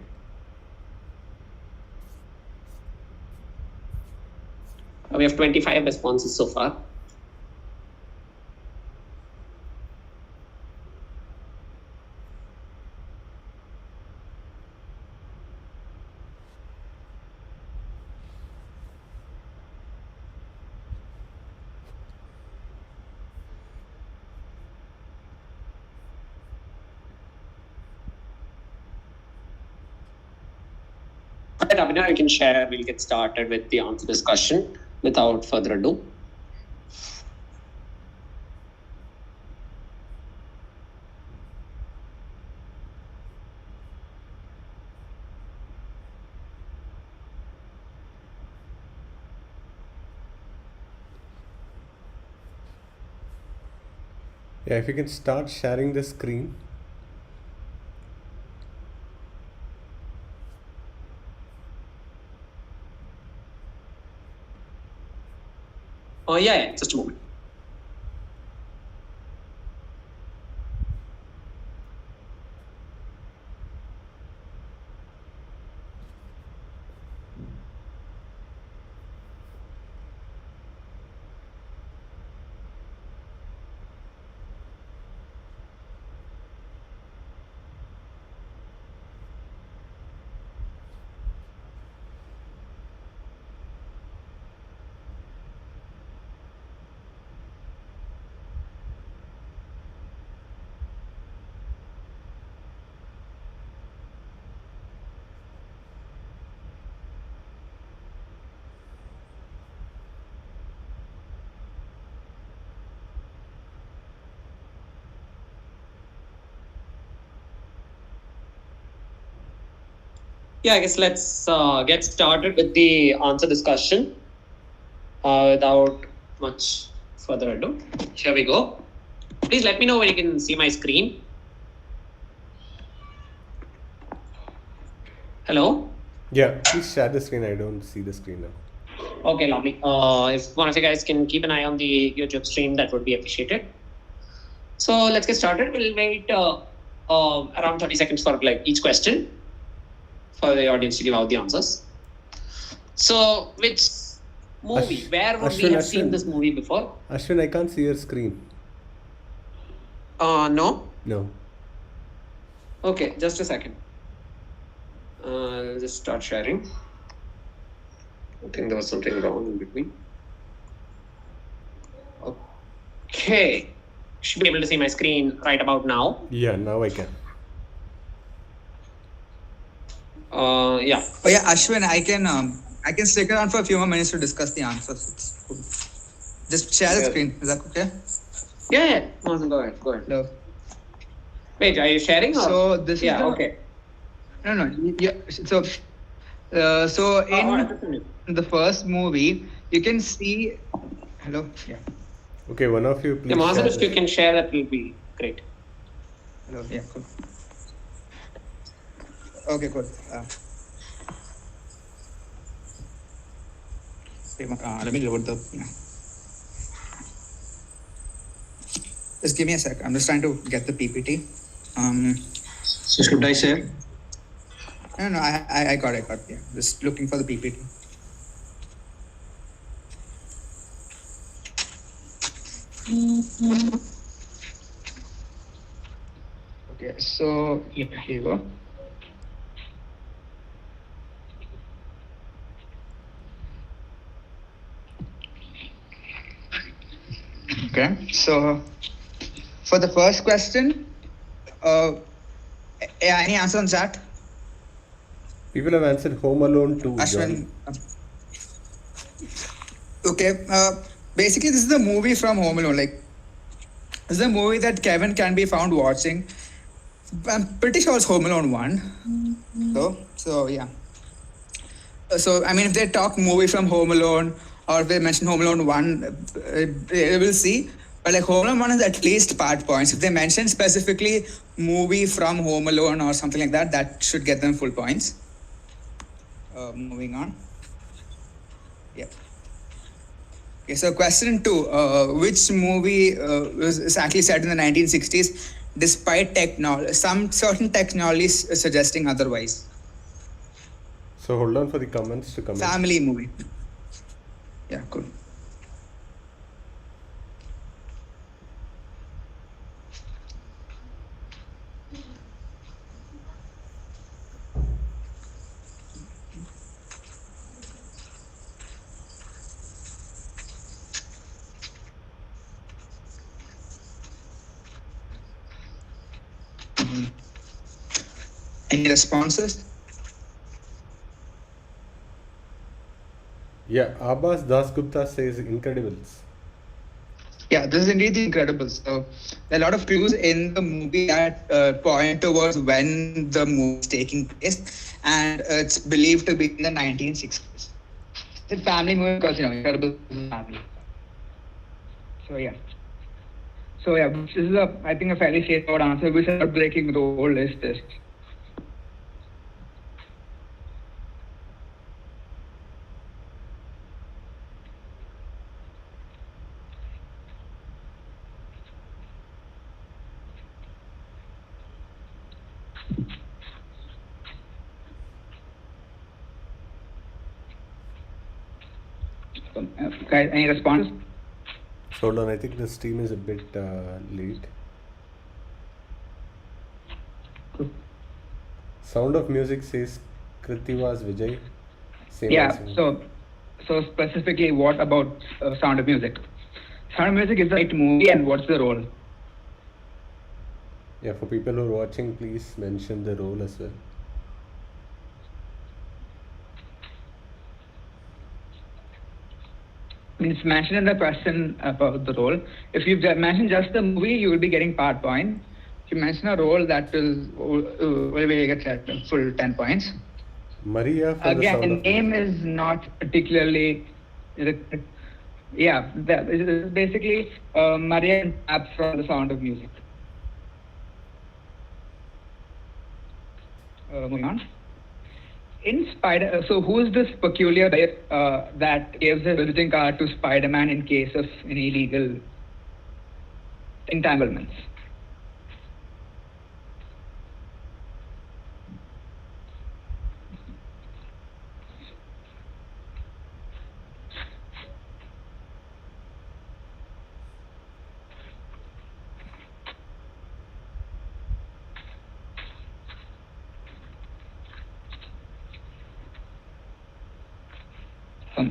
We have 25 responses so far. Right, Abhinav, you can share. We'll get started with the answer discussion without further ado. Yeah, if you can start sharing the screen. Oh, yeah, just a moment. Yeah, I guess let's get started with the answer discussion without much further ado. Here we go. Please let me know when you can see my screen. Hello? Yeah, please share the screen. I don't see the screen now. Okay, lovely. If one of you guys can keep an eye on the YouTube stream, that would be appreciated. So let's get started. We'll wait around 30 seconds for like each question for the audience to give out the answers. So, which movie? Where would we have seen this movie before? Ashwin, I can't see your screen. No. No. Okay, just a second. I'll just start sharing. I think there was something wrong in between. Okay. Should be able to see my screen right about now. Yeah, now I can. Yeah. Oh yeah, Ashwin, I can stick around for a few more minutes to discuss the answers. It's cool. Just share the screen. Is that okay? Yeah. No, go ahead. Hello. Wait, are you sharing? Or? So this is okay. No. Yeah. So in the first movie, you can see. Hello. Yeah. Okay, one of you please. Yeah, Mahasan, share if you can share, that will be great. Hello. Yeah. Cool. Okay. Cool. Let me load the. Just give me a sec. I'm just trying to get the PPT. So should I share? No, I got it. Yeah, just looking for the PPT. Okay, so yeah, here you go. Okay, so for the first question, any answer on that? People have answered Home Alone 2, Ashwin. John. Okay, basically this is the movie from Home Alone. Like, this is a movie that Kevin can be found watching. I'm pretty sure it's Home Alone 1. So yeah. So I mean, if they talk movie from Home Alone or if they mention Home Alone 1, we'll see. But like Home Alone 1 is at least part points. If they mention specifically movie from Home Alone or something like that, that should get them full points. Moving on. Yeah. Okay, so question 2. Which movie is actually set in the 1960s despite some certain technologies suggesting otherwise? So hold on for the comments to come in. Family movie. Yeah, cool. Any responses? Yeah, Abbas Dasgupta says Incredibles. Yeah, this is indeed The Incredibles. So there are a lot of clues in the movie that point towards when the movie is taking place, and it's believed to be in the 1960s. It's a family movie because Incredibles is a family. So yeah. This is I think a fairly straightforward answer. Which heartbreaking role is this? Guys, any response? So hold on, I think the stream is a bit late. Sound of Music says Krithiwas Vijay. Same Yeah, answer. so specifically, what about Sound of Music? Sound of Music is the right movie, and what's the role? Yeah, for people who are watching, please mention the role as well. Means mention in the question about the role. If you mention just the movie, you will be getting part point. If you mention a role, that will be get full 10 points. Maria from Again, the the Sound name of is not particularly. Yeah, that is basically Maria and Tabs from the Sound of Music. Moving on. In so who is this peculiar that gives a visiting card to Spider-Man in case of any legal entanglements?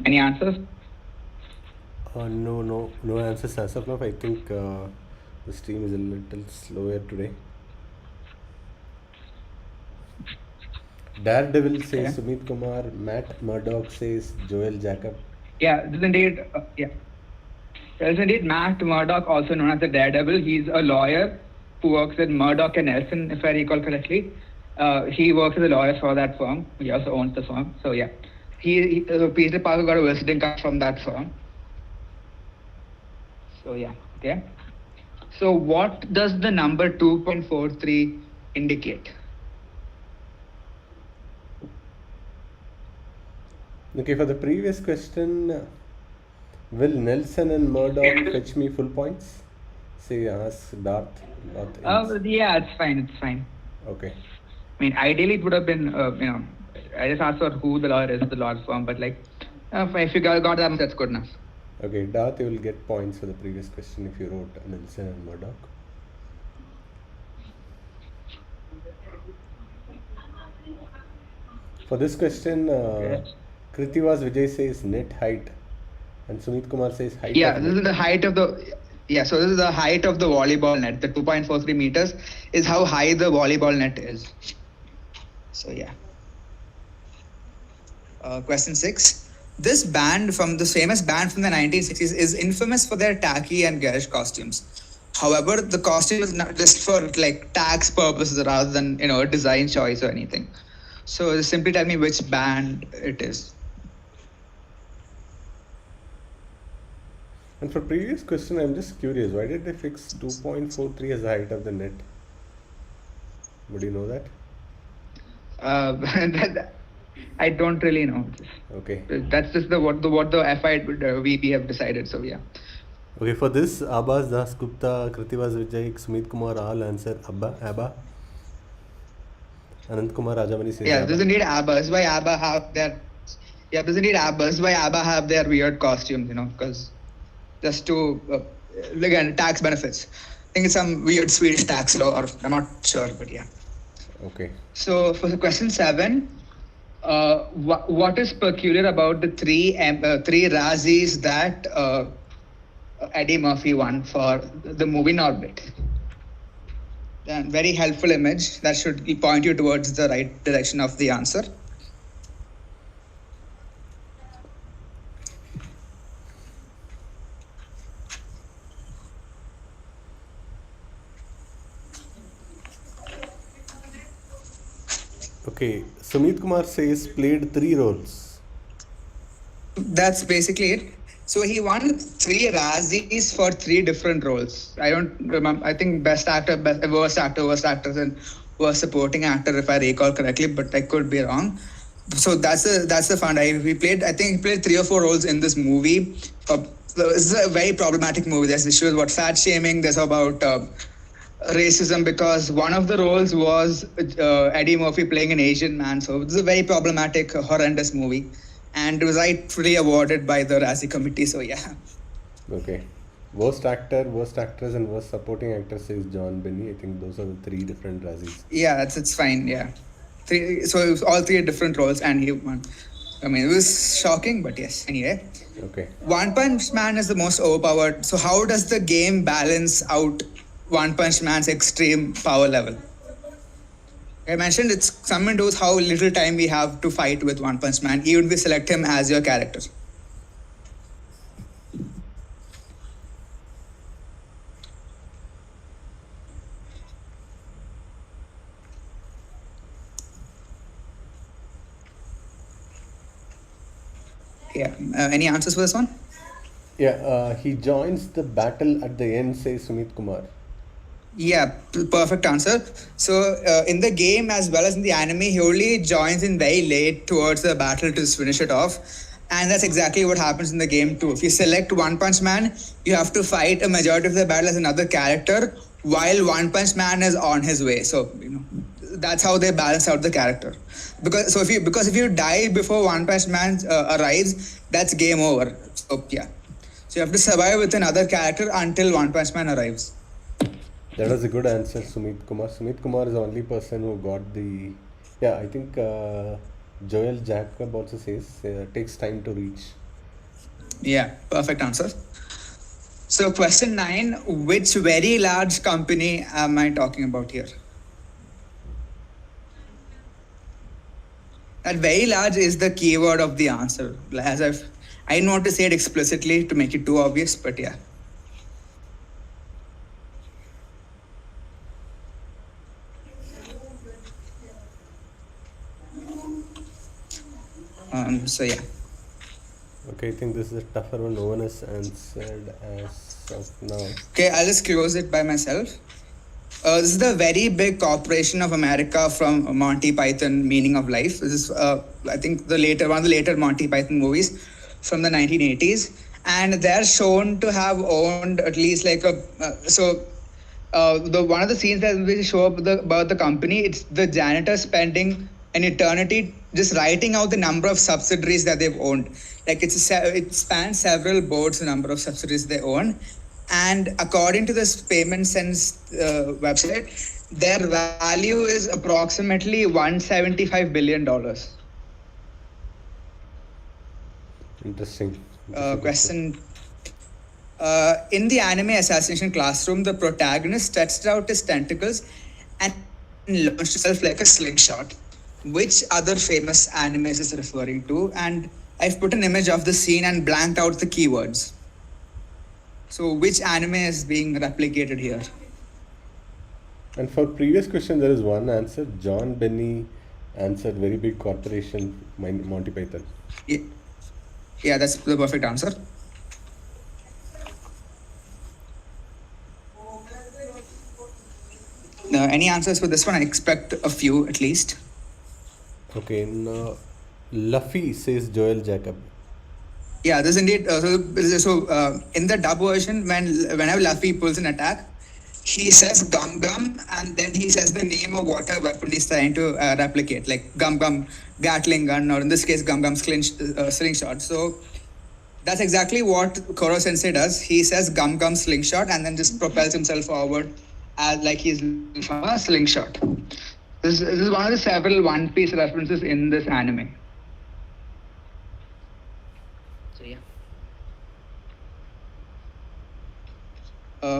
Any answers? No answers as of now. I think the stream is a little slower today. Daredevil says Sumit Kumar. Matt Murdock says Joel Jacob. Yeah, this is indeed. There's indeed Matt Murdock, also known as the Daredevil. He's a lawyer who works with Murdock and Nelson, if I recall correctly. He works as a lawyer for that firm. He also owns the firm. So yeah, Peter Parker got a visiting card from that firm. So yeah, okay. So what does the number 2.43 indicate? Okay, for the previous question, will Nelson and Murdoch fetch me full points? Say, ask Darth. Yeah, it's fine. It's fine. Okay. I mean, ideally it would have been, I just asked for who the lawyer is, the law firm, but like, if you got that, that's good enough. Okay, Darth, you will get points for the previous question if you wrote Nelson and Murdoch. For this question, Kritiwas Vijay says net height, and Sumit Kumar says height. Yeah, this is the height of the. Yeah, so this is the height of the volleyball net. The 2.43 meters is how high the volleyball net is. So yeah. Question 6. This band from the famous band from the 1960s is infamous for their tacky and garish costumes. However, the costume is not just for like tax purposes rather than a design choice or anything. So just simply tell me which band it is. And for previous question, I'm just curious, why did they fix 2.43 as the height of the net? Would you know that? I don't really know. Okay. That's just what the FI VP have decided. So yeah. Okay, for this, Abbas Das Gupta, Kritivas Vijay, Sumit Kumar all answer Abba. Anant Kumar Rajamani says Yeah, doesn't need Abbas. Why Abba have their? Yeah, doesn't need Abbas. Why Abba have their weird costumes? Because just to again tax benefits. I think it's some weird Swedish tax law, or I'm not sure, but yeah. Okay. So for question 7, what is peculiar about the three Razzies that Eddie Murphy won for the movie Norbit? And very helpful image that should point you towards the right direction of the answer. Okay, Sumit Kumar says played 3 roles. That's basically it. So he won 3 Razzies for 3 different roles. I don't remember. I think best actor, worst actor, and worst supporting actor, if I recall correctly. But I could be wrong. So that's the fun. I think he played 3 or 4 roles in this movie. This is a very problematic movie. There's issues about fat shaming. There's about racism, because one of the roles was Eddie Murphy playing an Asian man. So it's a very problematic, horrendous movie. And it was rightfully awarded by the Razzie committee. So yeah. Okay. Worst actor, worst actress, and worst supporting actor says John Benny. I think those are the 3 different Razzies. Yeah, it's fine. Yeah. So it was all 3 different roles, and he won. I mean, it was shocking, but yes. Anyway. Okay. One Punch Man is the most overpowered. So how does the game balance out One Punch Man's extreme power level? I mentioned it's something to do with how little time we have to fight with One Punch Man, even if we select him as your character. Yeah. Any answers for this one? Yeah, he joins the battle at the end, says Sumit Kumar. Yeah, perfect answer. So in the game as well as in the anime, he only joins in very late towards the battle to finish it off. And that's exactly what happens in the game too. If you select One Punch Man, you have to fight a majority of the battle as another character while One Punch Man is on his way. So, that's how they balance out the character. Because if you die before One Punch Man arrives, that's game over. So yeah. So you have to survive with another character until One Punch Man arrives. That was a good answer, Sumit Kumar. Sumit Kumar is the only person who got the... Yeah, I think Joel Jacob also says takes time to reach. Yeah, perfect answer. So question 9, which very large company am I talking about here? That very large is the keyword of the answer. I don't want to say it explicitly to make it too obvious, but yeah. So yeah. Okay, I think this is a tougher one. No one has answered as of now. Okay, I'll just close it by myself. This is the very big corporation of America from Monty Python, Meaning of Life. This is, I think, one of the later Monty Python movies from the 1980s, and they're shown to have owned at least like a the one of the scenes that will show up about the company. It's the janitor spending an eternity just writing out the number of subsidiaries that they've owned. Like it spans several boards, the number of subsidiaries they own, and according to this Payment Sense website, their value is approximately $175 billion. Interesting. Question. In the anime assassination classroom, the protagonist stretched out his tentacles and launched himself like a slingshot. Which other famous anime is this referring to? And I've put an image of the scene and blanked out the keywords. So, which anime is being replicated here? And for previous question, there is one answer. John Benny answered very big corporation, Monty Python. Yeah, that's the perfect answer. Any answers for this one? I expect a few at least. Okay, now Luffy says Joel Jacob. Yeah, this indeed. In the dub version, whenever Luffy pulls an attack, he says Gum Gum, and then he says the name of whatever weapon he's trying to replicate, like Gum Gum Gatling gun, or in this case, Gum Gum slingshot. So that's exactly what Koro Sensei does. He says Gum Gum slingshot, and then just propels himself forward as like he's from a slingshot. This is one of the several One Piece references in this anime. So yeah.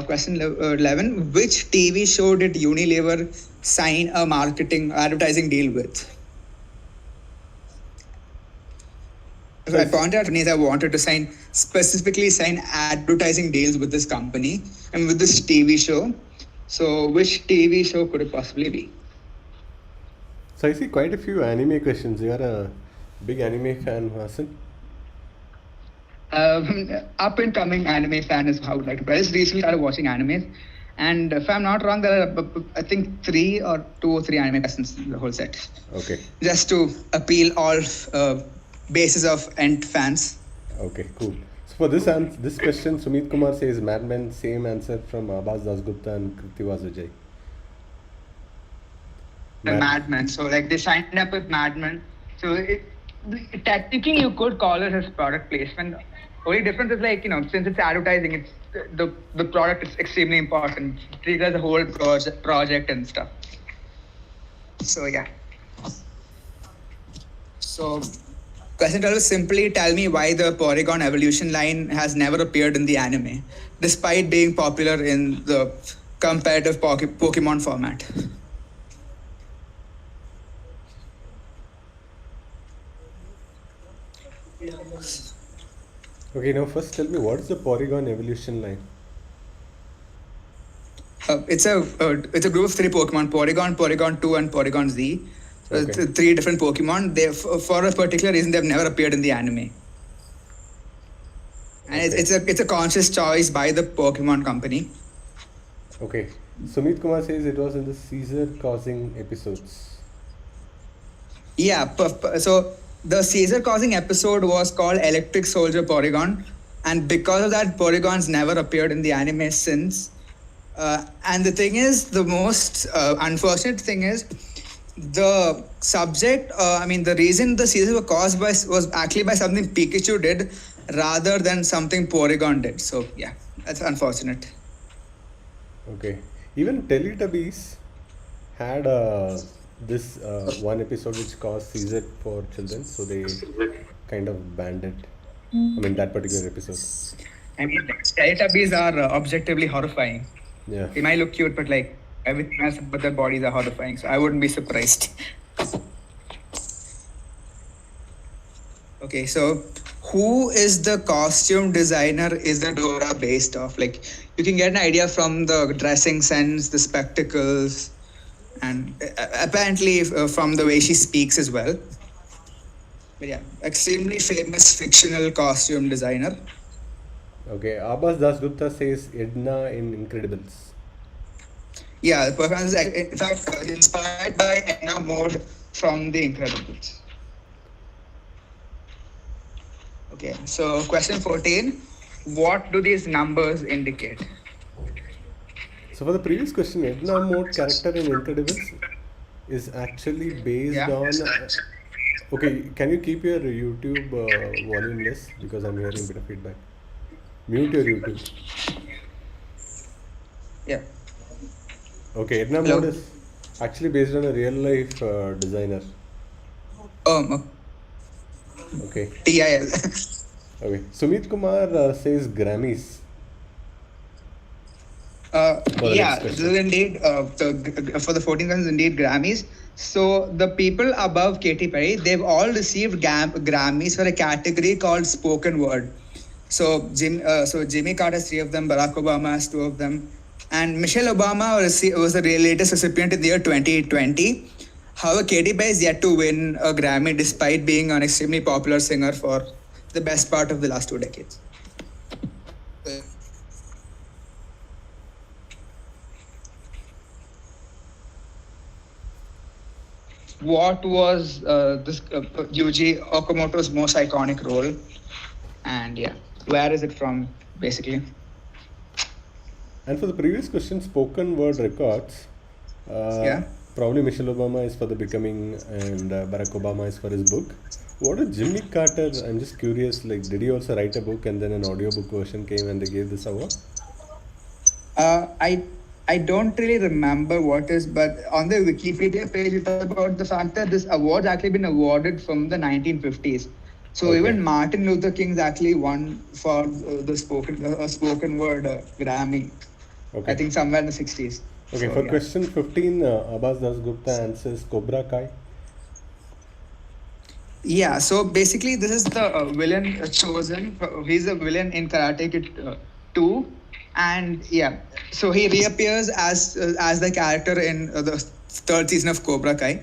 Question 11. Which TV show did Unilever sign a advertising deal with? So I pointed out I wanted to specifically sign advertising deals with this company and with this TV show. So which TV show could it possibly be? So I see quite a few anime questions. You are a big anime fan, Hasan? Up and coming anime fan is how I would like to put it. I just recently started watching animes, and if I'm not wrong, there are I think 2 or 3 anime questions in the whole set. Okay. Just to appeal all bases of Ent fans. Okay, cool. So for this question, Sumit Kumar says Mad Men, same answer from Abbas Dasgupta and Krithiwas Vijay. Mad Men. So like they signed up with Mad Men. So technically you could call it as product placement. Only difference is like, since it's advertising, it's the product is extremely important. It triggers the whole project and stuff. So yeah. So question 12 is simply tell me why the Porygon evolution line has never appeared in the anime, despite being popular in the competitive Pokemon format. Okay, now first tell me, what is the Porygon evolution line? It's a group of 3 Pokemon: Porygon, Porygon 2, and Porygon Z. So Okay. it's 3 different Pokemon. They, for a particular reason, they've never appeared in the anime. And Okay. it's a conscious choice by the Pokemon company. Okay. Sumit Kumar says it was in the seizure causing episodes. Yeah, so the seizure causing episode was called Electric Soldier Porygon, and because of that, Porygon's never appeared in the anime since. And the thing is, the most unfortunate thing is, the subject, the reason the seizures were caused by was actually by something Pikachu did rather than something Porygon did. So yeah, that's unfortunate. Okay. Even Teletubbies had this one episode which caused seizure for children, so they kind of banned it. I mean, that particular episode. I mean, Teletubbies are objectively horrifying. Yeah. They might look cute, but like everything else but their bodies are horrifying. So I wouldn't be surprised. Okay, so who is the costume designer Isadora based off? Like, you can get an idea from the dressing sense, the spectacles, and apparently from the way she speaks as well. But yeah, extremely famous fictional costume designer. Okay. Abbas Dasgupta says Edna in Incredibles. Yeah, the performance is in fact inspired by Edna Mode from The Incredibles. Okay, so question 14. What do these numbers indicate? So for the previous question, Edna Mode character in Incredibles is actually based Yeah. on. Okay, can you keep your YouTube volume less because I'm hearing a bit of feedback. Mute your YouTube. Yeah. Okay, Edna Hello? Mode is actually based on a real life designer. Okay. TIL. Okay. Sumit Kumar says Grammys for the next Yeah, this is question. indeed for the 14 questions, indeed Grammys. So the people above Katy Perry, they've all received Grammys for a category called spoken word. So Jimmy Carter has 3 of them, Barack Obama has 2 of them, and Michelle Obama was the latest recipient in the year 2020. However, Katy Perry is yet to win a Grammy despite being an extremely popular singer for the best part of the last 2 decades. What was this Yuji Okamoto's most iconic role? And yeah, where is it from, basically? And for the previous question, spoken word records. Yeah. Probably Michelle Obama is for The Becoming and Barack Obama is for his book. What is Jimmy Carter? I'm just curious. Like, did he also write a book and then an audiobook version came and they gave this award? I don't really remember what is, but on the Wikipedia page it talks about the fact that this award's actually been awarded from the 1950s. So Okay. even Martin Luther King's actually won for the spoken word Grammy. Okay. I think somewhere in the 60s. Okay, So, for yeah. question 15, Abbas Dasgupta answers Cobra Kai. Yeah, so basically, this is the villain chosen. He's a villain in Karate Kid 2, and yeah, so he reappears as the character in the 3rd season of Cobra Kai.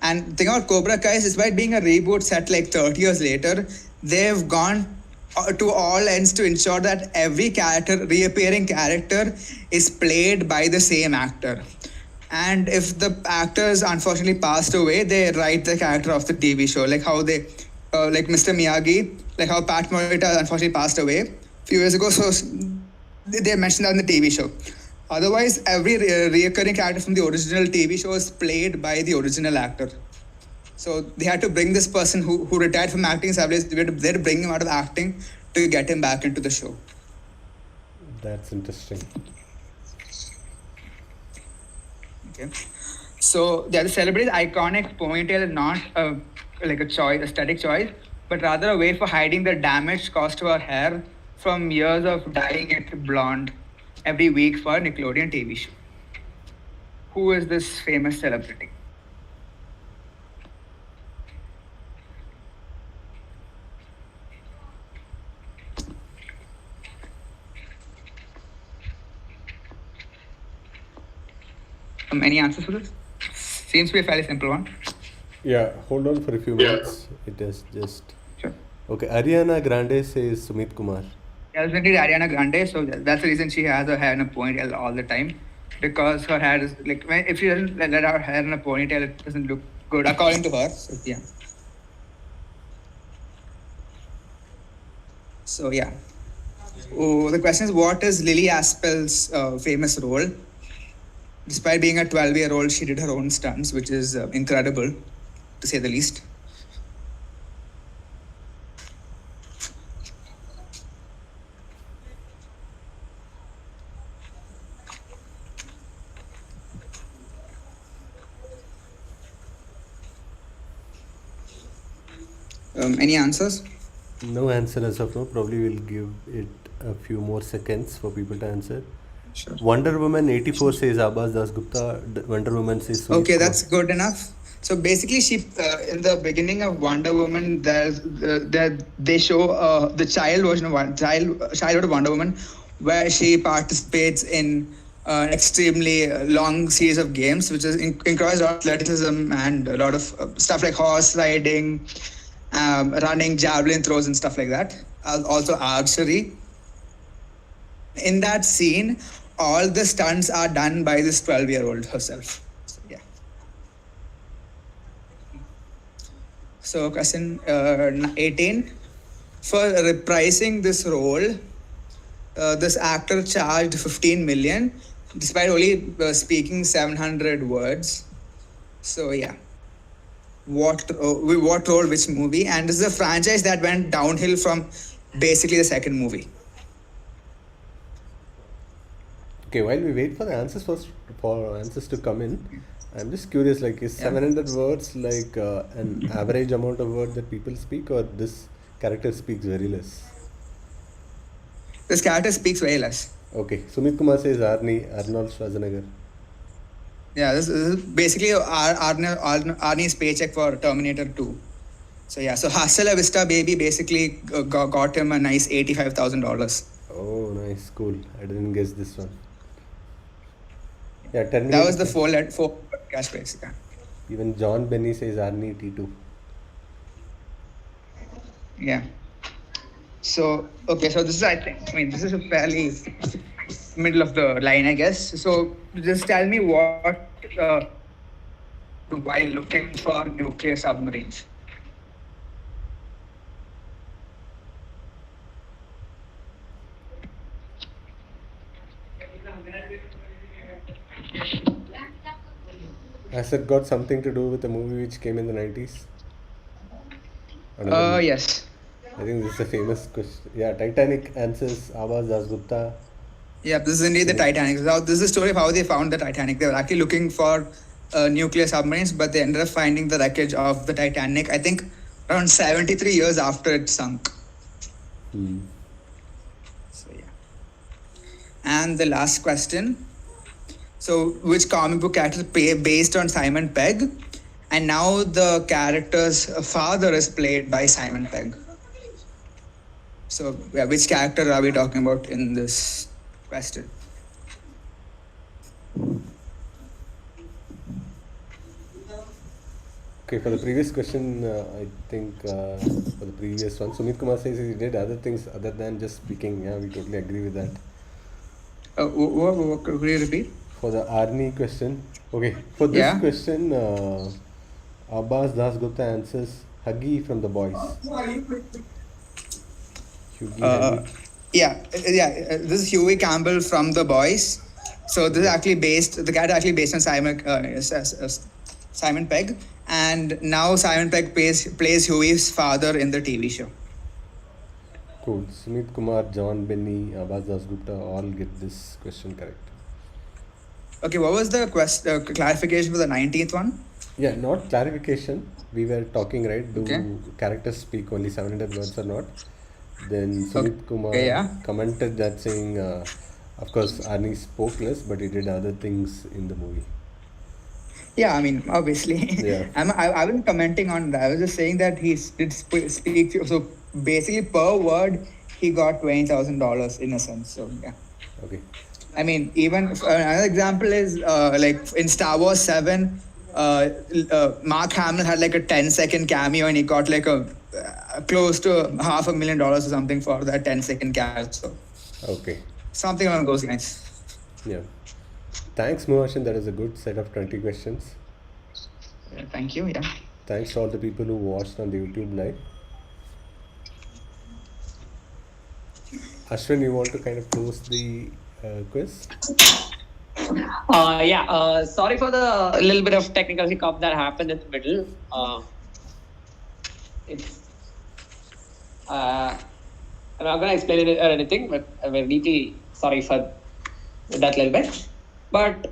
And the thing about Cobra Kai is, despite being a reboot set like 30 years later, they've gone to all ends to ensure that every reappearing character, is played by the same actor. And if the actors unfortunately passed away, they write the character of the TV show, like how they, like Mr. Miyagi, like how Pat Morita unfortunately passed away a few years ago. So they mentioned that in the TV show. Otherwise, every recurring character from the original TV show is played by the original actor. So they had to bring this person who retired from acting service. They had to bring him out of acting to get him back into the show. That's interesting. Okay. So the celebrity's iconic ponytail is not like a choice, aesthetic choice, but rather a way for hiding the damage caused to her hair from years of dyeing it blonde every week for a Nickelodeon TV show. Who is this famous celebrity? Any answers for this? Seems to be a fairly simple one. Yeah, hold on for a few minutes. It is just. Sure. Okay, Ariana Grande says Sumit Kumar. Yeah, it's indeed Ariana Grande, so that's the reason she has her hair in a ponytail all the time, because her hair is like, if she doesn't let her hair in a ponytail, it doesn't look good according to her. So yeah. So yeah. Oh, the question is, what is Lily Aspel's famous role? Despite being a 12-year-old, she did her own stunts, which is incredible, to say the least. Any answers? No answer as of now. Probably we'll give it a few more seconds for people to answer. Sure. Wonder Woman 84 says Abbas Dasgupta. Wonder Woman says Sumit Okay, Kumar. that's good enough. So basically, she in the beginning of Wonder Woman, they show the child version of childhood of Wonder Woman, where she participates in an extremely long series of games, which is encourages athleticism and a lot of stuff like horse riding, running, javelin throws, and stuff like that. Also archery. In that scene, all the stunts are done by this 12-year-old herself. So, yeah. So question 18. For reprising this role, this actor charged 15 million despite only speaking 700 words. So yeah. What role, which movie? And this is a franchise that went downhill from basically the second movie. Okay, while we wait for the answers for answers to come in, I'm just curious, like, is 700 words like an average amount of words that people speak, or this character speaks very less? This character speaks very less. Okay, Sumit Kumar says Arnold Schwarzenegger. Yeah, this is basically Arnie's paycheck for Terminator 2. So yeah, so Hustle La Vista Baby basically got him a nice $85,000. Oh, nice, cool. I didn't guess this one. Yeah, 10 That was minutes. the four cash price. Yeah. Even John Benny says Arnie T2. Yeah. So okay, so this is this is a fairly middle of the line, I guess. So just tell me what while looking for nuclear submarines. Has it got something to do with the movie which came in the 90s? Yes. I think this is a famous question. Yeah, Titanic answers Abbas Dasgupta. Yeah, this is indeed the Titanic. So this is the story of how they found the Titanic. They were actually looking for nuclear submarines, but they ended up finding the wreckage of the Titanic, I think, around 73 years after it sunk. So, yeah. And the last question. So, which comic book character based on Simon Pegg? And now the character's father is played by Simon Pegg. So, yeah, which character are we talking about in this question? Okay, for the previous question, I think for the previous one, Sumit Kumar says he did other things other than just speaking. Yeah, we totally agree with that. What could you repeat? For the Arnie question, okay, for this question, Abbas Dasgupta answers Huggy from The Boys. This is Huey Campbell from The Boys. So this is the character actually based on Simon Pegg, and now Simon Pegg plays Huey's father in the TV show. Cool. Sumit Kumar, John Benny, Abbas Dasgupta all get this question correct. Okay, what was the clarification for the 19th one? Yeah, not clarification. We were talking, right? Do characters speak only 700 words or not? Then Sumit Kumar commented that saying, of course, Arnie spoke less, but he did other things in the movie. Yeah, I mean, obviously. Yeah. I wasn't commenting on that. I was just saying that he did speak. So basically, per word, he got $20,000 in a sense. So yeah. Okay. I mean, even another example is like in Star Wars 7, Mark Hamill had like a 10-second cameo and he got like a close to $500,000 or something for that 10-second cameo. So, okay. Something along those lines. Yeah. Thanks, Mohashin. That is a good set of 20 questions. Yeah, thank you. Yeah. Thanks to all the people who watched on the YouTube live. Ashwin, you want to kind of close the quiz? Sorry for the little bit of technical hiccup that happened in the middle. I'm not going to explain it or anything, but I'm deeply sorry for that little bit. But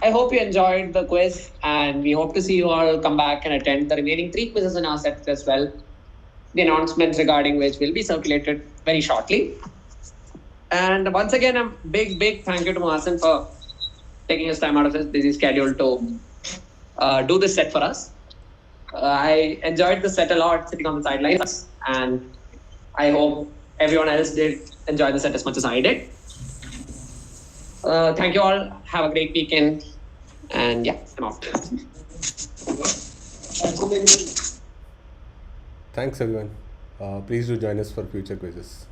I hope you enjoyed the quiz, and we hope to see you all come back and attend the remaining 3 quizzes in our set as well. The announcements regarding which will be circulated very shortly. And once again, a big thank you to Mohasen for taking his time out of his busy schedule to do this set for us. I enjoyed the set a lot, sitting on the sidelines, and I hope everyone else did enjoy the set as much as I did. Thank you all. Have a great weekend. And yeah, I'm out. Thanks, everyone. Please do join us for future quizzes.